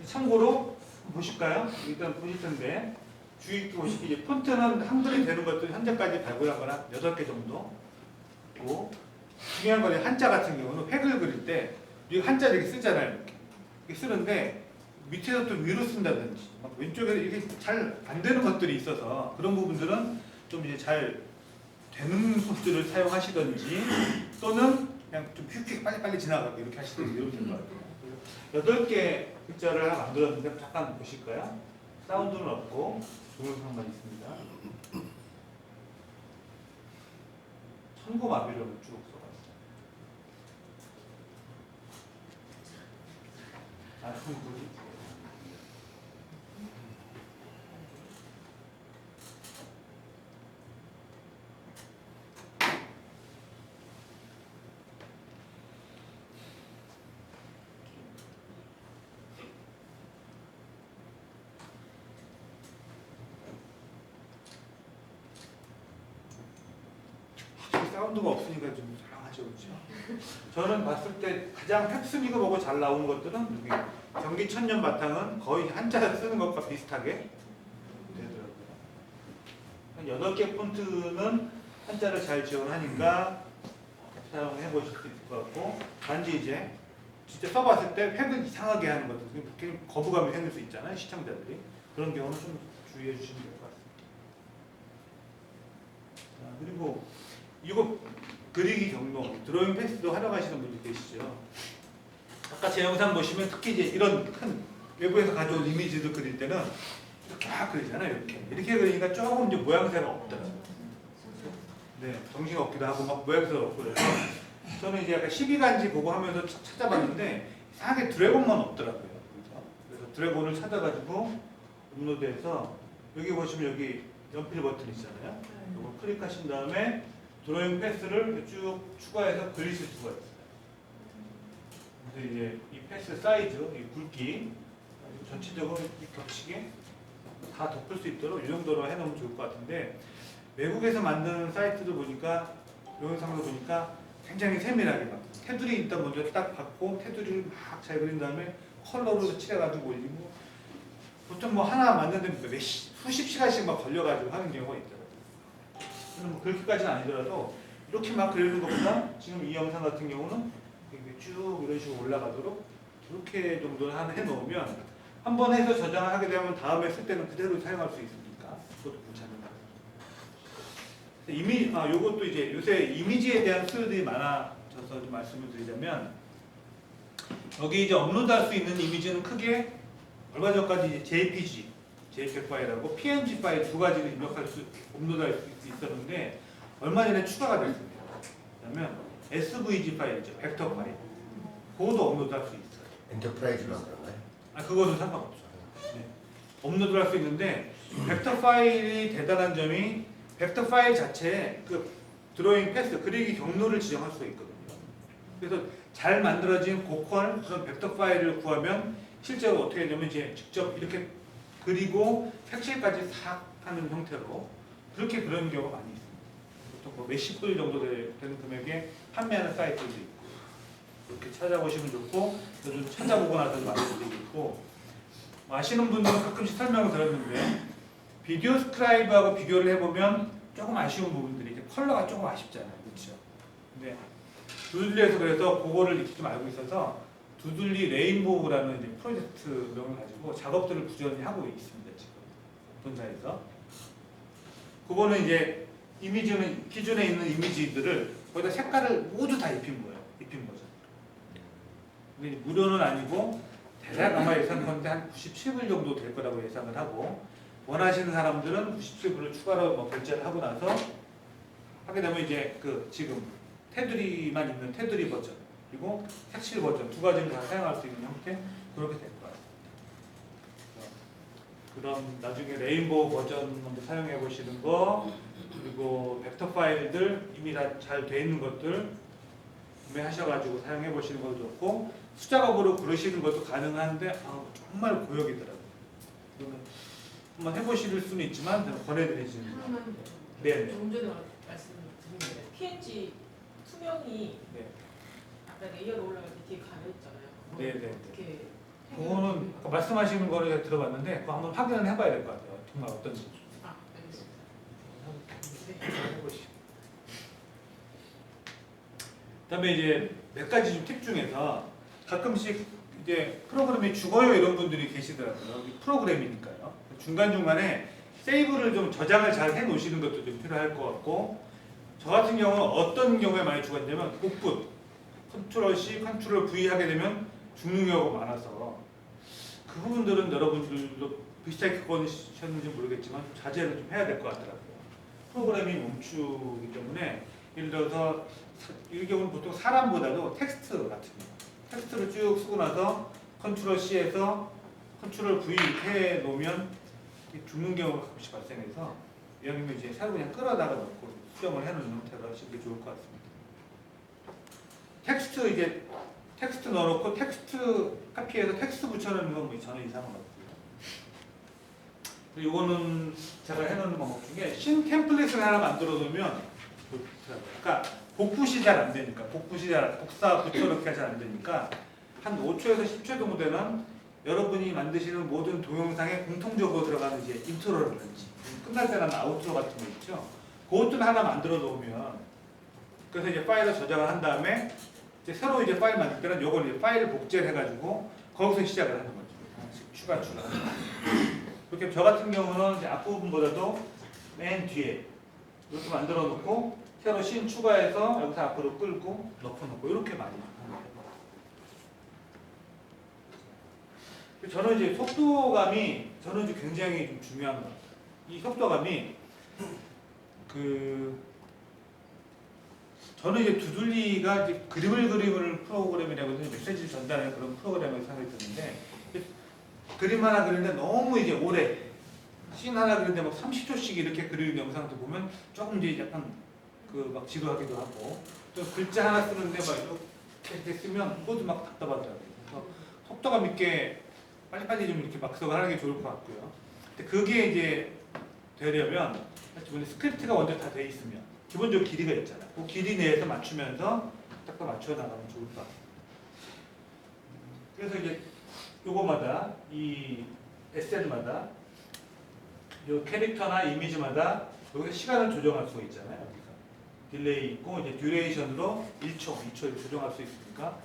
참고로 보실까요? 일단 보실 텐데 주의 깊게 보시기 이제 폰트는 한글이 되는 것들 현재까지 발굴한 거는 8개 정도. 고 중요한 건 한자 같은 경우는 획을 그릴 때 우리가 한자 이렇게 쓰잖아요. 이렇게 쓰는데 밑에서 또 위로 쓴다든지 막 왼쪽에 이렇게 잘 안 되는 것들이 있어서 그런 부분들은 좀 이제 잘 되는 폰트를 사용하시든지 또는 그냥 좀 휙휙 빨리빨리 지나가게 이렇게 하시든지 이러면 될 것 같아요. 8개 글자를 하나 만들었는데 잠깐 보실까요? 사운드는 없고 동영상만 있습니다. 천고마비를 쭉 써봤어요. 그럼 뭐지? 사운드가 없으니까 좀 잘하죠, 그렇죠? 저는 봤을 때 가장 획순이고 보고 잘 나오는 것들은 여기 경기 천년 바탕은 거의 한자 쓰는 것과 비슷하게 되더라고요. 8개 폰트는 한자를 잘 지원하니까 사용해 보실 수 있을 것 같고 단지 이제 진짜 써봤을 때 획을 이상하게 하는 것들 그렇게 거부감이 생길 수 있잖아요, 시청자들이. 그런 경우는 좀 주의해 주시면 될 것 같습니다. 자, 그리고 이거 그리기 경로, 드로잉 패스도 활용하시는 분들 계시죠. 아까 제 영상 보시면 특히 이제 이런 큰 외부에서 가져온 이미지를 그릴 때는 이렇게 막 그리잖아요. 이렇게 그리니까 조금 이제 모양새가 없더라고요. 네, 정신이 없기도 하고 막 모양새가 없고 그래서 저는 이제 약간 12간지 보고 하면서 찾아봤는데 이상하게 드래곤만 없더라고요. 그래서 드래곤을 찾아가지고 업로드해서 여기 보시면 여기 연필 버튼 있잖아요. 이거 클릭하신 다음에 드로잉 패스를 쭉 추가해서 그리실 수가 있어요. 그래서 이제 이 패스 사이즈, 이 굵기 전체적으로 겹치게 다 덮을 수 있도록 이 정도로 해놓으면 좋을 것 같은데 외국에서 만드는 사이트도 보니까 영상도 보니까 굉장히 세밀하게 막 테두리 일단 먼저 딱 받고 테두리를 막 잘 그린 다음에 컬러로 칠해가지고 올리고 보통 뭐 하나 만드는데 수십 시간씩 막 걸려가지고 하는 경우가 있더라고요. 뭐 그렇게까지는 아니더라도 이렇게 막 그리는 것보다 지금 이 영상 같은 경우는 쭉 이런 식으로 올라가도록 이렇게 정도 해놓으면 한 번 해서 저장을 하게 되면 다음에 쓸 때는 그대로 사용할 수 있으니까 그것도 괜찮은 것 같아요. 요것도 이제 요새 이미지에 대한 수요들이 많아져서 좀 말씀을 드리자면 여기 이제 업로드할 수 있는 이미지는 크게 얼마 전까지 이제 JPG 파일하고 PNG 파일 두 가지를 업로드할 수 있었는데 얼마 전에 추가가 됐습니다. 그러면 SVG 파일이죠, 벡터 파일. 그것도 업로드할 수 있어요. 엔터프라이즈만 그런가요? 그거는 상관없어요. 네. 업로드를 할 수 있는데 벡터 파일이 대단한 점이 벡터 파일 자체에 그 드로잉 패스, 그리기 경로를 지정할 수가 있거든요. 그래서 잘 만들어진 고퀄 그런 벡터 파일을 구하면 실제로 어떻게 되냐면 이제 직접 이렇게 그리고 색칠까지 싹 하는 형태로 그렇게 그런 경우가 많이 있습니다. 보통 뭐 몇십 불 정도 되는 금액에 판매하는 사이트도 있고 그렇게 찾아보시면 좋고 좀 찾아보고 나서 말씀드리고 아시는 분들은 가끔씩 설명을 들었는데 비디오 스크라이브하고 비교를 해보면 조금 아쉬운 부분들이 이제 컬러가 조금 아쉽잖아요. 그렇죠? 근데 두들리에서 그래서 그거를 이렇게 좀 알고 있어서 두들리 레인보우라는 이제 프로젝트명을 가지고 작업들을 부지런히 하고 있습니다. 지금 본사에서 그거는 이제 이미지는 기존에 있는 이미지들을 거기다 색깔을 모두 다 입힌 거예요. 입힌 거죠. 근데 무료는 아니고 대략 아마 예상컨대 한 97불 정도 될 거라고 예상을 하고 원하시는 사람들은 97불을 추가로 뭐 결제를 하고 나서 하게 되면 이제 그 지금 테두리만 있는 테두리 버전 그리고 색칠 버전 두 가지를 다 사용할 수 있는 형태 그렇게 될 것 같습니다. 그럼 나중에 레인보우 버전 먼저 사용해 보시는 거 그리고 벡터 파일들 이미 다 잘 돼 있는 것들 구매하셔가지고 사용해 보시는 것도 좋고 수작업으로 그러시는 것도 가능한데 정말 고역이더라고요. 그러면 한번 해보실 수는 있지만 저는 권해드리지는 그러면 네. 좀 전에 말씀드린 게 PNG 투명이 네. 아까 레이어로 올라갈 때 뒤에 가려 있잖아요. 네네. 어떻게 그거는 아까 말씀하시는 거를 제가 들어봤는데 그거 한번 확인을 해봐야 될 것 같아요. 정말 어떤지. 알겠습니다. 해보시죠. 그다음에 이제 몇 가지 좀 팁 중에서 가끔씩 이제 프로그램이 죽어요 이런 분들이 계시더라고요. 프로그램이니까요. 중간중간에 세이브를 좀 저장을 잘 해놓으시는 것도 좀 필요할 것 같고 저 같은 경우는 어떤 경우에 많이 죽었냐면 복붙 컨트롤 C, 컨트롤 V 하게 되면 죽는 경우가 많아서 그 부분들은 여러분들도 비슷하게 겪으셨는지 모르겠지만 자제를 좀 해야 될 것 같더라고요. 프로그램이 멈추기 때문에 예를 들어서 이 경우는 보통 사람보다도 텍스트 같은 경우 텍스트를 쭉 쓰고 나서 컨트롤 C에서 컨트롤 V 해 놓으면 죽는 경우가 가끔씩 발생해서 이왕이면 이제 새로 그냥 끌어다가 놓고 수정을 해놓는 형태로 하시는 게 좋을 것 같습니다. 텍스트 이제 텍스트 넣어놓고 텍스트 카피해서 텍스트 붙여놓는 건 뭐 저는 이상은 없고요. 이거는 제가 해놓는 방법 중에 신 템플릿을 하나 만들어 놓으면 그러니까 복붙이 잘 안 되니까 복사 붙여넣기가 잘 안 되니까 한 5초에서 10초 정도 되는 여러분이 만드시는 모든 동영상에 공통적으로 들어가는 이제 인트로라든지 끝날 때는 아우트로 같은 거 있죠. 그것도 하나 만들어 놓으면 그래서 이제 파일을 저장을 한 다음에 이제 새로 이제 파일 만들 때는 요걸 이제 파일을 복제를 해가지고 거기서 시작을 하는 거죠. 하나씩 추가. 그렇게 저 같은 경우는 이제 앞부분보다도 맨 뒤에 이렇게 만들어 놓고 새로 씬 추가해서 여기서 앞으로 끌고 넣고 이렇게 많이 합니다. 저는 이제 속도감이 저는 이제 굉장히 좀 중요한 것 같아요. 이 속도감이 저는 이제 두들리가 이제 그림을 그리는 프로그램이라고 해서 메시지를 전달하는 그런 프로그램을 생각이 드는데 그림 하나 그리는데 너무 이제 오래 씬 하나 그리는데 막 30초씩 이렇게 그리는 영상도 보면 조금 이제 약간 막 지루하기도 하고 또 글자 하나 쓰는데 막 이렇게 쓰면 그것도 막 답답하더라고요. 그래서 속도감 있게 빨리빨리 좀 이렇게 막석을 하는 게 좋을 것 같고요. 근데 그게 이제 되려면 기본에 스크립트가 먼저 다 돼 있으면 기본적으로 길이가 있잖아요. 그 길이 내에서 맞추면서 딱 맞춰 나가면 좋을 것 같아요. 그래서 이제 요거마다 이 에셀마다 요 캐릭터나 이미지마다 여기서 시간을 조정할 수가 있잖아요. 여기서 딜레이 있고 이제 듀레이션으로 1초, 2초 이렇게 조정할 수 있으니까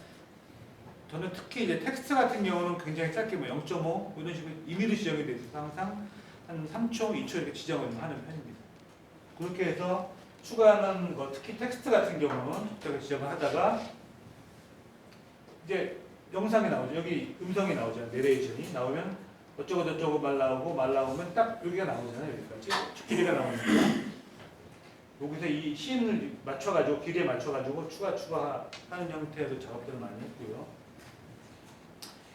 저는 특히 이제 텍스트 같은 경우는 굉장히 짧게 뭐 0.5 이런 식으로 임의로 지정이 돼 있어서 항상 한 3초, 2초 이렇게 지정을 하는 편입니다. 그렇게 해서 추가하는 거 특히 텍스트 같은 경우는 저렇게 지정을 하다가 이제 영상이 나오죠. 여기 음성이 나오잖아요. 내레이션이 나오면 어쩌고 저쩌고 말 나오면 딱 여기가 나오잖아요. 여기까지 길이가 나오니까 여기서 이 씬을 맞춰가지고 길이에 맞춰가지고 추가하는 형태의 작업들을 많이 했고요.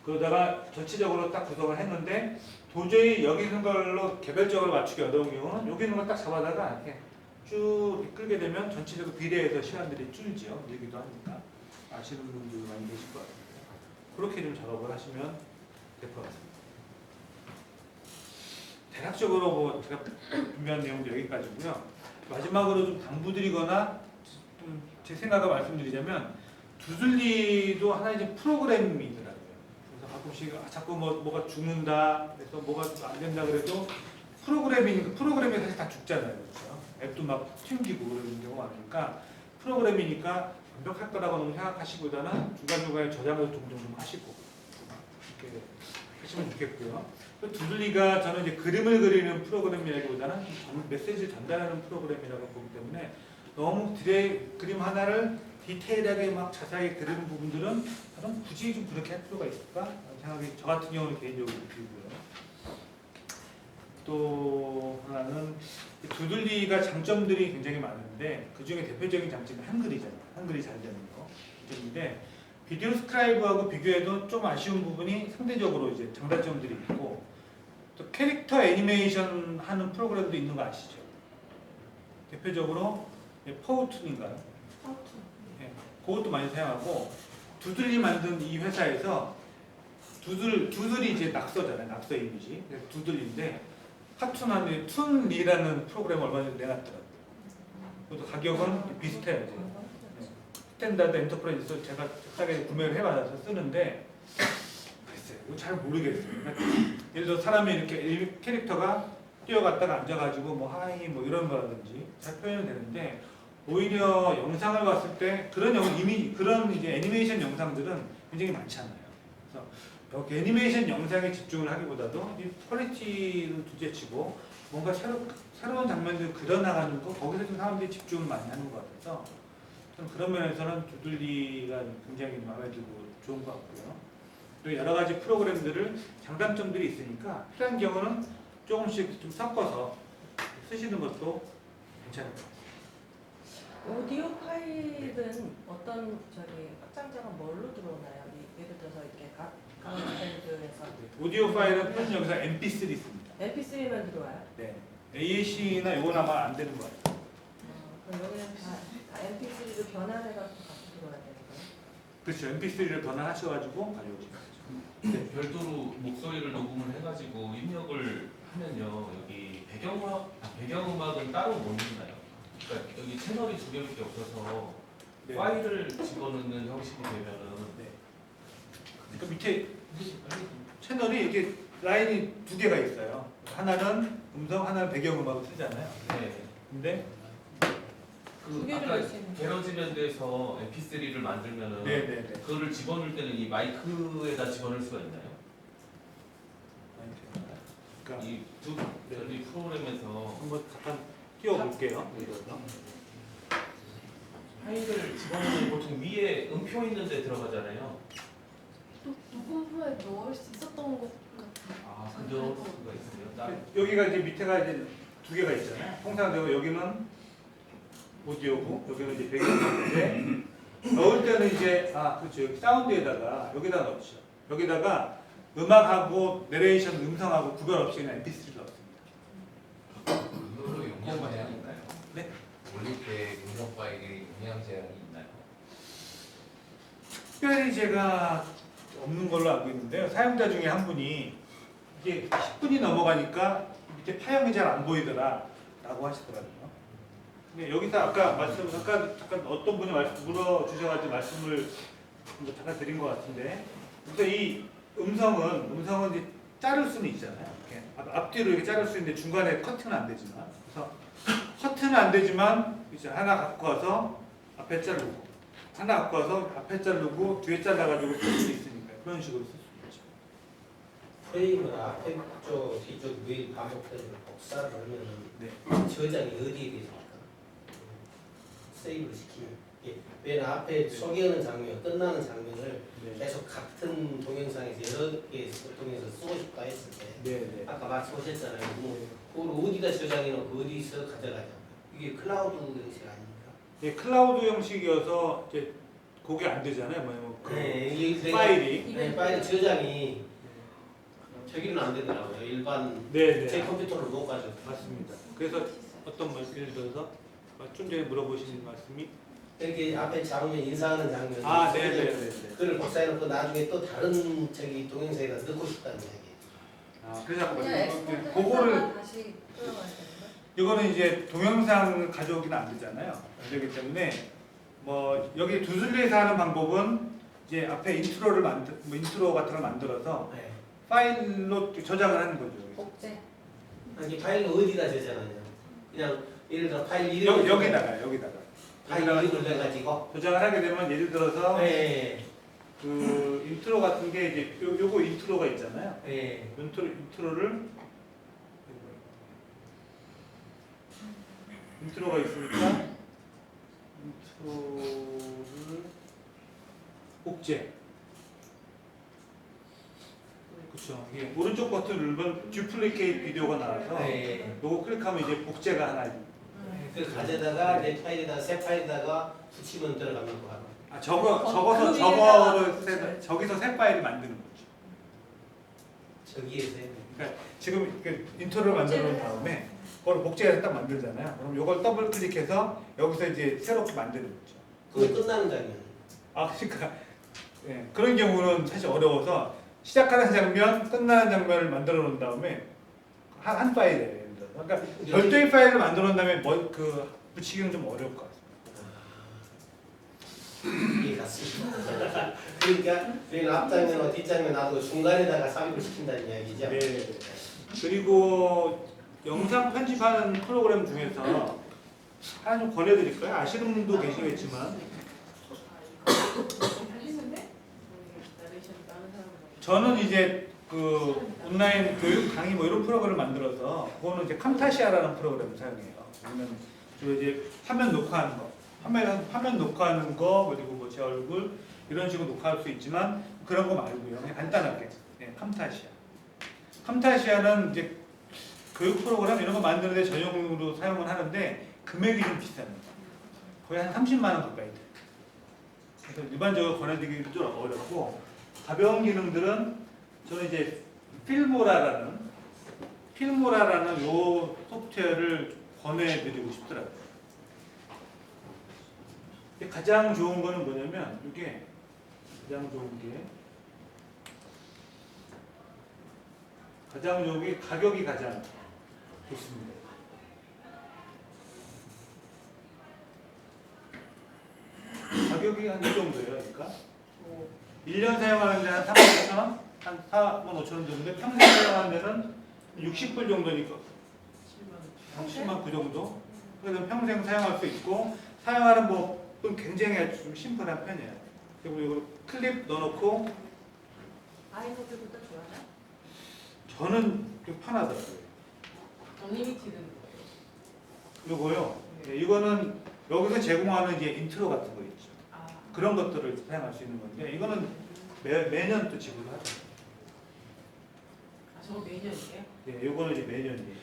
그러다가 전체적으로 딱 구성을 했는데 도저히 여기 있는 걸로 개별적으로 맞추기 어려운 경우는 여기 있는 걸 딱 잡아다가 이렇게 쭉 끌게 되면 전체적으로 비례해서 시간들이 줄죠. 얘기도 하니까 아시는 분들이 많이 계실 것 같아요. 그렇게 좀 작업을 하시면 될 것 같습니다. 대략적으로 뭐 제가 준비한 내용도 여기까지고요. 마지막으로 좀 당부드리거나 좀 제 생각을 말씀드리자면 두들리도 하나의 이제 프로그램이더라고요. 그래서 가끔씩 자꾸 뭐가 죽는다, 그래서 뭐가 안 된다 그래도 프로그램이 사실 다 죽잖아요, 그렇죠? 앱도 막 튕기고 그러는 경우가 많으니까 프로그램이니까 완벽할 거라고 너무 생각하시기보다는 중간중간에 저장을 종종 좀 하시고 이렇게 하시면 좋겠고요. 또 두들리가 저는 이제 그림을 그리는 프로그램이라기보다는 메시지를 전달하는 프로그램이라고 보기 때문에 너무 그림 하나를 디테일하게 막 자세하게 그리는 부분들은 저는 굳이 좀 그렇게 할 필요가 있을까? 라는 생각이 저 같은 경우는 개인적으로 들고요. 또 하나는 두들리가 장점들이 굉장히 많은데 그 중에 대표적인 장점이 한글이잖아요. 한글이 잘 되는 거. 인데 비디오 스크라이브하고 비교해도 좀 아쉬운 부분이 상대적으로 이제 장단점들이 있고 또 캐릭터 애니메이션 하는 프로그램도 있는 거 아시죠? 대표적으로 포우툰인가요? 예, 그것도 많이 사용하고 두들리 만든 이 회사에서 두들이 이제 낙서잖아요. 낙서 이미지. 그래서 두들리인데 카툰하는 툰리라는 프로그램을 얼마 전에 내놨더라고요. 그것도 가격은 비슷해요. 지금. 스탠다드 엔터프라이즈에서 제가 싸게 구매를 해받아서 쓰는데 글쎄요, 이거 잘 모르겠어요. 그러니까 예를 들어 사람이 이렇게 캐릭터가 뛰어갔다가 앉아가지고 뭐 하이 뭐 이런 거라든지 잘 표현이 되는데 오히려 영상을 봤을 때 그런 이제 애니메이션 영상들은 굉장히 많잖아요. 그래서 여기 애니메이션 영상에 집중을 하기보다도 이 퀄리티는 둘째치고 뭔가 새로운 장면들 그려나가는 거 거기서 좀 사람들이 집중을 많이 하는 것 같아서 저는 그런 면에서는 두들리가 굉장히 마음에 들고 좋은 것 같고요. 또 여러 가지 프로그램들을 장단점들이 있으니까 필요한 경우는 조금씩 좀 섞어서 쓰시는 것도 괜찮을 것 같아요. 오디오 파일은 어떤 확장자가 뭘로 들어오나요? 예를 들어서 이렇게 각 밴드에서 오디오 파일은 표준 여기서 MP3 있습니다. MP3만 들어와요? 네. AAC나 이건 아마 안 되는 것 같아요. 그럼 여기는 다 MP3로 변환해서 같이 들어와야 되는 거예요? 그렇죠. MP3를 변환하셔가지고 가져오시면 되죠. 네, 별도로 목소리를 녹음을 해가지고 입력을 하면요 여기 배경음악은 따로 못 넣나요? 그러니까 여기 채널이 두 개밖에 없어서 네. 파일을 집어넣는 형식이 되면은 네. 그 밑에 채널이 이렇게 라인이 두 개가 있어요. 하나는 음성, 하나는 배경음악을 쓰잖아요. 네. 근데 그 두 개를 아까 넣을 수 있는 게러지밴드에서 MP3를 만들면은 네네네. 그거를 집어넣을 때는 이 마이크에다 집어넣을 수가 있나요? 그러니까 이두 네. 프로그램에서 한번 잠깐 띄워볼게요. 이거서. 파일을 집어넣으면 보통 위에 음표 있는 데 들어가잖아요. 또 녹음부에 넣을 수 있었던 것 같아요. 아, 그 넣을 수가 있어요. 여기가 이제 밑에가 이제 두 개가 있잖아요. 통상적으로 여기는 오디오고 여기는 이제 배경음악인데 넣을 때는 이제 그렇죠. 여기 사운드에다가 여기다 넣죠. 여기다가 음악하고 내레이션 음성하고 구별 없이 그냥 MP3를 넣습니다. 그걸로 용량 제한이 있나요? 네? 올릴 때 음성 파일이 용량 제한이 있나요? 특별히 제가 없는 걸로 알고 있는데요. 사용자 중에 한 분이 이게 10분이 넘어가니까 밑에 파형이 잘 안 보이더라 라고 하시더라고요. 근데 여기서 아까 잠깐 어떤 분이 물어주셔가지고 말씀을 잠깐 드린 것 같은데 그래서 이 음성은 이제 자를 수는 있잖아요. 이렇게 앞뒤로 이렇게 자를 수 있는데 중간에 커트는 안 되지만 그래서 커트는 안 되지만 이제 하나 갖고 와서 앞에 자르고 하나 갖고 와서 앞에 자르고 뒤에 잘라가지고 쓸 수 있으니까 그런 식으로 쓸 수 있죠. 프레임을 앞에 쪽, 뒤쪽 위 반복해서 복사를 하면 네. 저장이 어디에 되십니까? 세이브를 시키면 맨 앞에 소개하는 장면, 끝나는 장면을 네. 계속 같은 동영상에서 여러 개의 동영상을 쓰고 싶다 했을 때 네. 아까 말씀하셨잖아요. 그걸 어디다 저장해 놓고 어디서 가져가자. 이게 클라우드 형식 아닙니까? 네, 클라우드 형식이어서 이제 그게 안 되잖아요. 그 이게 파일이. 네, 파일 저장이 저기는 안 되더라고요. 일반 네. 제 컴퓨터로 못 가져. 맞습니다. 그래서 어떤 말 예를 들어서 좀 전에 물어보신 말씀이 이렇게 앞에 장면 인사하는 장면. 네네. 그걸 복사해놓고 나중에 또 다른 저기 동영상에다 넣고 싶다는 이야기. 그래서 그냥 엑스포트 그거를 했다가 다시 끌어가야 되는 거야? 이거는 이제 동영상 가져오기는 안 되잖아요. 그렇기 때문에 뭐 여기 두들리에서 하는 방법은 이제 앞에 인트로를 인트로 같은 걸 만들어서 네. 파일로 저장을 하는 거죠. 복제. 아니 파일을 어디다 저장하냐? 그냥 예를 들어 파일 이름 여기다가 파일 이름을 내가지고. 저장을 하게 되면 예를 들어서 네. 그 인트로 같은 게 이제 요거 인트로가 있잖아요. 네. 인트로가 있으니까 인트로를 복제. 그렇죠. 이게 오른쪽 버튼 누르면 듀플리케이트 비디오가 나와서 네. 요거 클릭하면 이제 복제가 하나 있는. 그 가져다가 내 파일에다가 새 파일에다가 붙이면 들어가는 거야. 적어서 그 저기서 새 파일을 만드는 거죠. 저기에서 해야 돼. 그러니까 지금 인트로를 만들어 놓은 다음에 그걸 복제해서 딱 만들잖아요. 그럼 이걸 더블 클릭해서 여기서 이제 새롭게 만드는 거죠. 그게 끝나는 장면. 그러니까 그런 경우는 사실 어려워서 시작하는 장면, 끝나는 장면을 만들어 놓은 다음에 한 파일에 예를 들어서 그러니까 별도의 파일을 만들어 놓은 다음에 붙이기는 좀 어려울 것 같습니다. 이해 갔습니다. 그러니까 저희는 앞장면과 뒷장면 놔두고 중간에다가 삽입을 시킨다는 이야기죠. 네. 그리고 영상 편집하는 프로그램 중에서 하나 좀 권해드릴까요? 아시는 분도 계시겠지만 저는 이제 그 온라인 교육 강의 뭐 이런 프로그램을 만들어서 그거는 이제 캄타시아라는 프로그램을 사용해요. 그러면 저 이제 화면 녹화하는 거, 화면 녹화하는 거 그리고 뭐 제 얼굴 이런 식으로 녹화할 수 있지만 그런 거 말고요. 그냥 간단하게 캄타시아. 캄타시아는 이제 교육 프로그램 이런 거 만드는데 전용으로 사용을 하는데 금액이 좀 비쌉니다. 거의 한 30만 원 가까이 돼요. 그래서 일반적으로 권해드리기 좀 어렵고 가벼운 기능들은 저는 이제 필모라라는 요 소프트웨어를 권해드리고 싶더라고요. 가장 좋은 거는 뭐냐면 이게 가장 좋은 게 가격이 가장 좋습니다. 가격이 한 이 정도예요. 그러니까 1년 사용하는 데는 한 45,000원? 한 45,000원 정도인데 평생 사용하는 데는 60불 정도니까 한 10만 그 정도? 그래서 평생 사용할 수 있고 사용하는 법은 굉장히 좀 심플한 편이에요. 그리고 이걸 클립 넣어놓고 아이노드보다 좋아요? 저는 좀 편하더라고요. 언리미티드는 그리고요, 이거는 여기서 제공하는 이제 인트로 같은 거 있죠. 그런 것들을 사용할 수 있는 건데 이거는 매년 또 지불을 하죠. 저거 매년이에요? 네, 이거는 이제 매년이에요.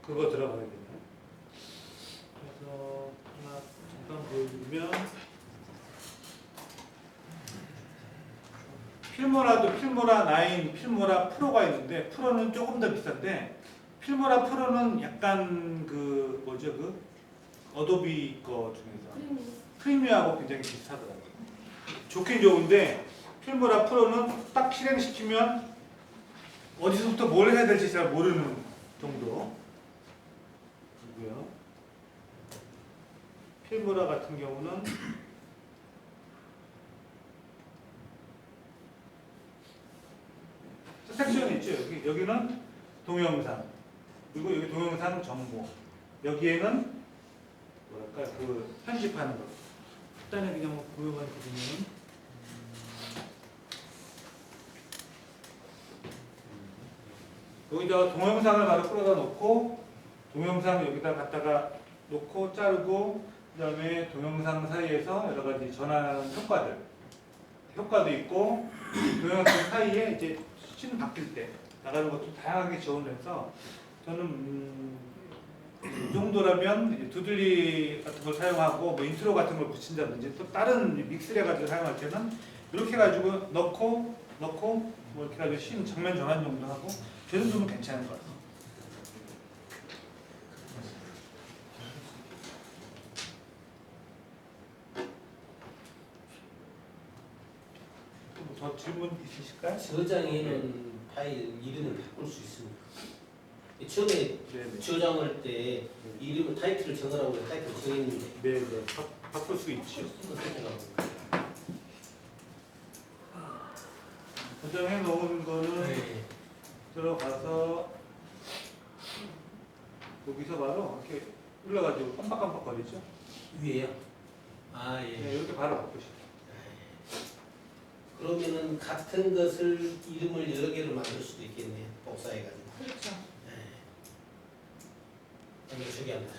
그거 들어가게 되면. 그래서 하나 잠깐 보여주면 필모라 9, 필모라 프로가 있는데 프로는 조금 더 비싼데 필모라 프로는 약간 그 뭐죠 그 어도비 거 중에서 프리미어하고 굉장히 비슷하더라고요. 좋긴 좋은데 필모라 프로는 딱 실행시키면 어디서부터 뭘 해야 될지 잘 모르는 정도. 그리고요. 필모라 같은 경우는 섹션이 있죠. 여기는 동영상. 그리고 여기 동영상 정보. 여기에는 뭐랄까 그 편집하는 거. 일단은 그냥 보여만 보면 여기다가 동영상을 바로 끌어다 놓고 동영상 여기다 갖다가 놓고 자르고 그다음에 동영상 사이에서 여러 가지 전환하는 효과도 있고 동영상 사이에 이제 씬 바뀔 때 나가는 것도 다양하게 지원해서 저는 이 정도라면 이제 두들리 같은 걸 사용하고 뭐 인트로 같은 걸 붙인다든지 또 다른 믹스를 해가지고 사용할 때는 이렇게 해가지고 넣고 뭐 이렇게 해가지고 씬 정면 전환 정도 하고 저 정도면 괜찮은 것 같아요. 더 질문 있으실까요? 저장에는 파일 이름을 바꿀 수 있습니다. 처음에 네네. 저장할 때 이름을 타이틀을 정하라고 해서 타이틀 정했는데 네네. 바꿀 수 있죠. 저장해 놓은 거는 네. 들어가서 여기서 바로 이렇게 올라가지고 깜빡깜빡거리죠. 위에요. 아 예. 네, 이렇게 바로 바꾸시죠. 그러면은 같은 것을 이름을 여러 개로 만들 수도 있겠네요. 복사해가지고. 그렇죠. 이거 저기 안 나.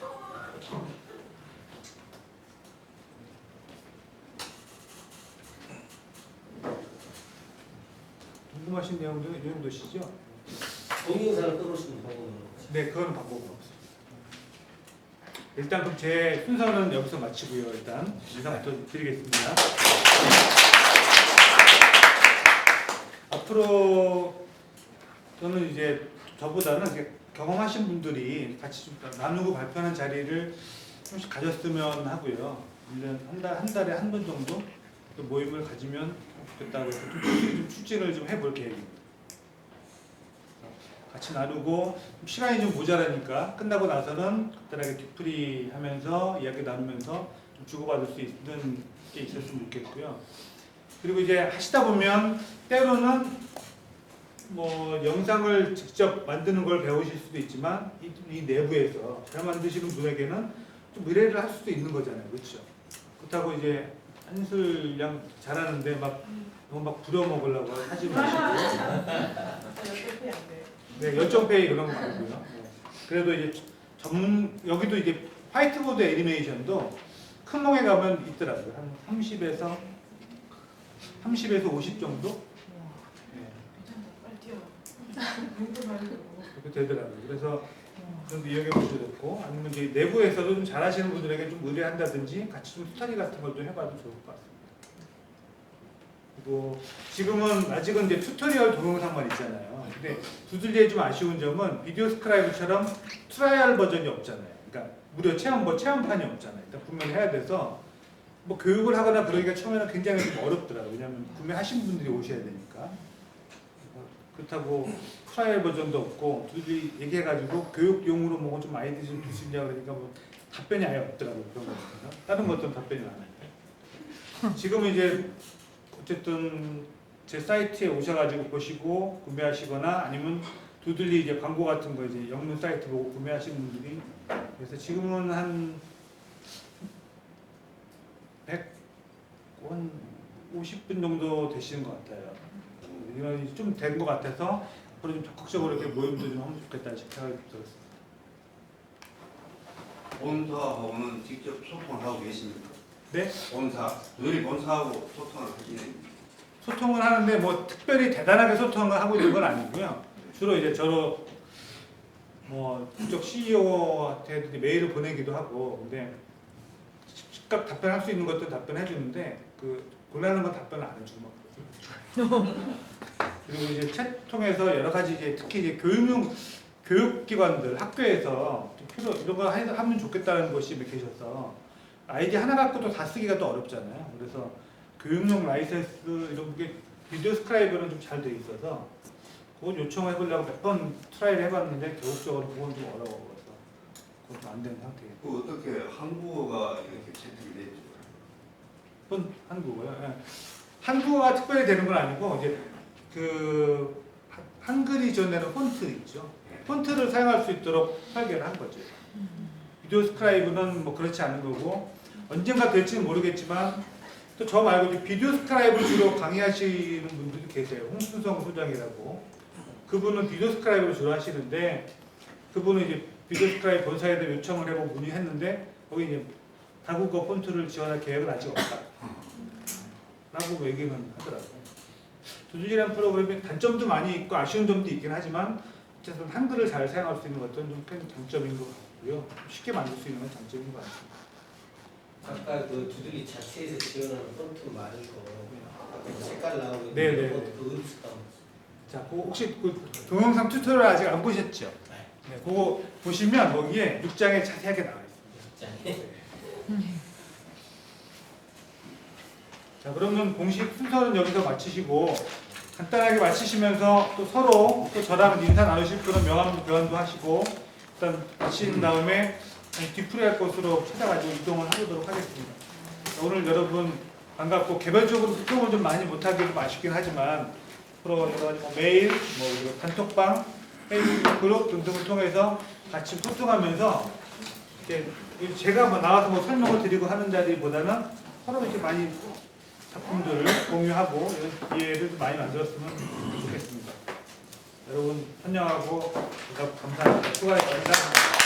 궁금하신 내용도 이 정도시죠? 동영상을 끌어오시는 방법으로. 네, 그거는 방법은 없어요. 일단 그럼 제 순서는 여기서 마치고요. 일단 인사부터 드리겠습니다. 앞으로 저는 이제 저보다는 이렇게 경험하신 분들이 같이 좀 나누고 발표하는 자리를 좀씩 가졌으면 하고요. 1년 한 달에 한 번 정도 그 모임을 가지면 좋겠다고 해서 좀 추진을 좀 해볼 계획입니다. 같이 나누고 시간이 좀 모자라니까 끝나고 나서는 간단하게 뒤풀이 하면서 이야기 나누면서 좀 주고받을 수 있는 게 있었으면 좋겠고요. 그리고 이제 하시다 보면 때로는 뭐 영상을 직접 만드는 걸 배우실 수도 있지만 이 내부에서 잘 만드시는 분에게는 좀 의뢰를 할 수도 있는 거잖아요. 그렇죠? 그렇다고 이제 한술 양 잘하는데 막 너무 막 부려먹으려고 하지 마시고 네, 열정페이 그런 거 말고요. 네. 그래도 이제 여기도 이제 화이트보드 애니메이션도 큰 몽에 가면 있더라고요. 한 30에서 50 정도? 그렇게 되더라고요. 그래서 좀 이용해 보셔도 좋고, 아니면 이제 내부에서도 좀 잘하시는 분들에게 좀 의뢰한다든지 같이 좀 스터디 같은 걸 좀 해봐도 좋을 것 같습니다. 그리고 지금은 아직은 이제 튜토리얼 동영상만 있잖아요. 근데 두들리의 좀 아쉬운 점은 비디오 스크라이브처럼 트라이얼 버전이 없잖아요. 그러니까 무료 체험판이 없잖아요. 일단 구매를 해야 돼서 뭐 교육을 하거나 그러기가 처음에는 굉장히 좀 어렵더라고요. 왜냐하면 구매하신 분들이 오셔야 되니까. 그렇다고 트라이얼 버전도 없고 둘이 얘기해가지고 교육용으로 뭐 좀 아이디 좀 주시냐고 그러니까 뭐 답변이 아예 없더라고요. 그런 거 다른 것들은 답변이 많아요. 지금은 이제 어쨌든 제 사이트에 오셔가지고 보시고 구매하시거나 아니면 두들리 이제 광고 같은 거 이제 영문 사이트 보고 구매하시는 분들이 그래서 지금은 한 50분 정도 되시는 것 같아요. 이건 좀 된 것 같아서 앞으로 좀 적극적으로 이렇게 모임도 좀 하면 좋겠다는 생각이 들었습니다. 본사하고는 직접 소통을 하고 계십니까? 네? 두들리 본사하고 소통을 하시는 소통을 하는데 뭐 특별히 대단하게 소통을 하고 있는 건 아니고요. 주로 이제 저로 뭐 그쪽 CEO한테 메일을 보내기도 하고, 근데 즉각 답변할 수 있는 것도 답변해 주는데 그 곤란한 건 답변을 안 해주고 막 그리고 이제 챗 통해서 여러 가지 이제 특히 이제 교육기관들 학교에서 좀 필요 이런 거 하면 좋겠다는 것이 계셔서 아이디 하나 갖고도 다 쓰기가 또 어렵잖아요. 그래서 교육용 라이센스 이런 게 비디오 스크라이브는 좀 잘 돼 있어서 그건 요청해 보려고 몇 번 트라이를 해봤는데 교육적으로 그건 좀 어려워서 그건 좀 안 되는 상태예요. 그 어떻게 한국어가 이렇게 채택이 되죠? 그건 한국어요. 예. 한국어가 특별히 되는 건 아니고 이제 그 한글이 지원되는 폰트 있죠. 폰트를 사용할 수 있도록 설계를 한 거죠. 비디오 스크라이브는 뭐 그렇지 않은 거고 언젠가 될지는 모르겠지만 또 저 말고 비디오 스크라이브를 주로 강의하시는 분들이 계세요. 홍순성 소장이라고. 그분은 비디오 스크라이브를 주로 하시는데 그분은 이제 비디오 스크라이브 본사에도 요청을 해보고 문의했는데 거기 이제 다국어 폰트를 지원할 계획은 아직 없다. 라고 얘기는 하더라고요. 두들리라는 프로그램의 단점도 많이 있고 아쉬운 점도 있긴 하지만 어쨌든 한글을 잘 사용할 수 있는 것들은 좀 큰 장점인 것 같고요. 쉽게 만들 수 있는 건 장점인 것 같습니다. 아까 그 두들리 자체에서 지원하는 폰트 말고 아까 색깔 나오는 네네. 그 음수가 자, 그 혹시 그 동영상 튜토리얼 아직 안 보셨죠? 네, 그거 보시면 거기에 6장에 자세하게 나와 있습니다. 자, 그러면 공식 순서는 여기서 마치시고 간단하게 마치시면서 또 서로 또 저랑 인사 나누실 분은 명함 교환도 하시고 일단 마친 다음에 뒤풀이 할 곳으로 찾아가지고 이동을 해보도록 하겠습니다. 오늘 여러분 반갑고 개별적으로 소통을 좀 많이 못하기도 좀 아쉽긴 하지만 서로 여러 가지 뭐 메일, 뭐 그리고 단톡방, 페이스북 그룹 등등을 통해서 같이 소통하면서 이렇게 제가 뭐 나와서 뭐 설명을 드리고 하는 자리보다는 서로 이렇게 많이 작품들을 공유하고 이런 기회를 많이 만들었으면 좋겠습니다. 여러분 환영하고 감사합니다. 수고하셨습니다.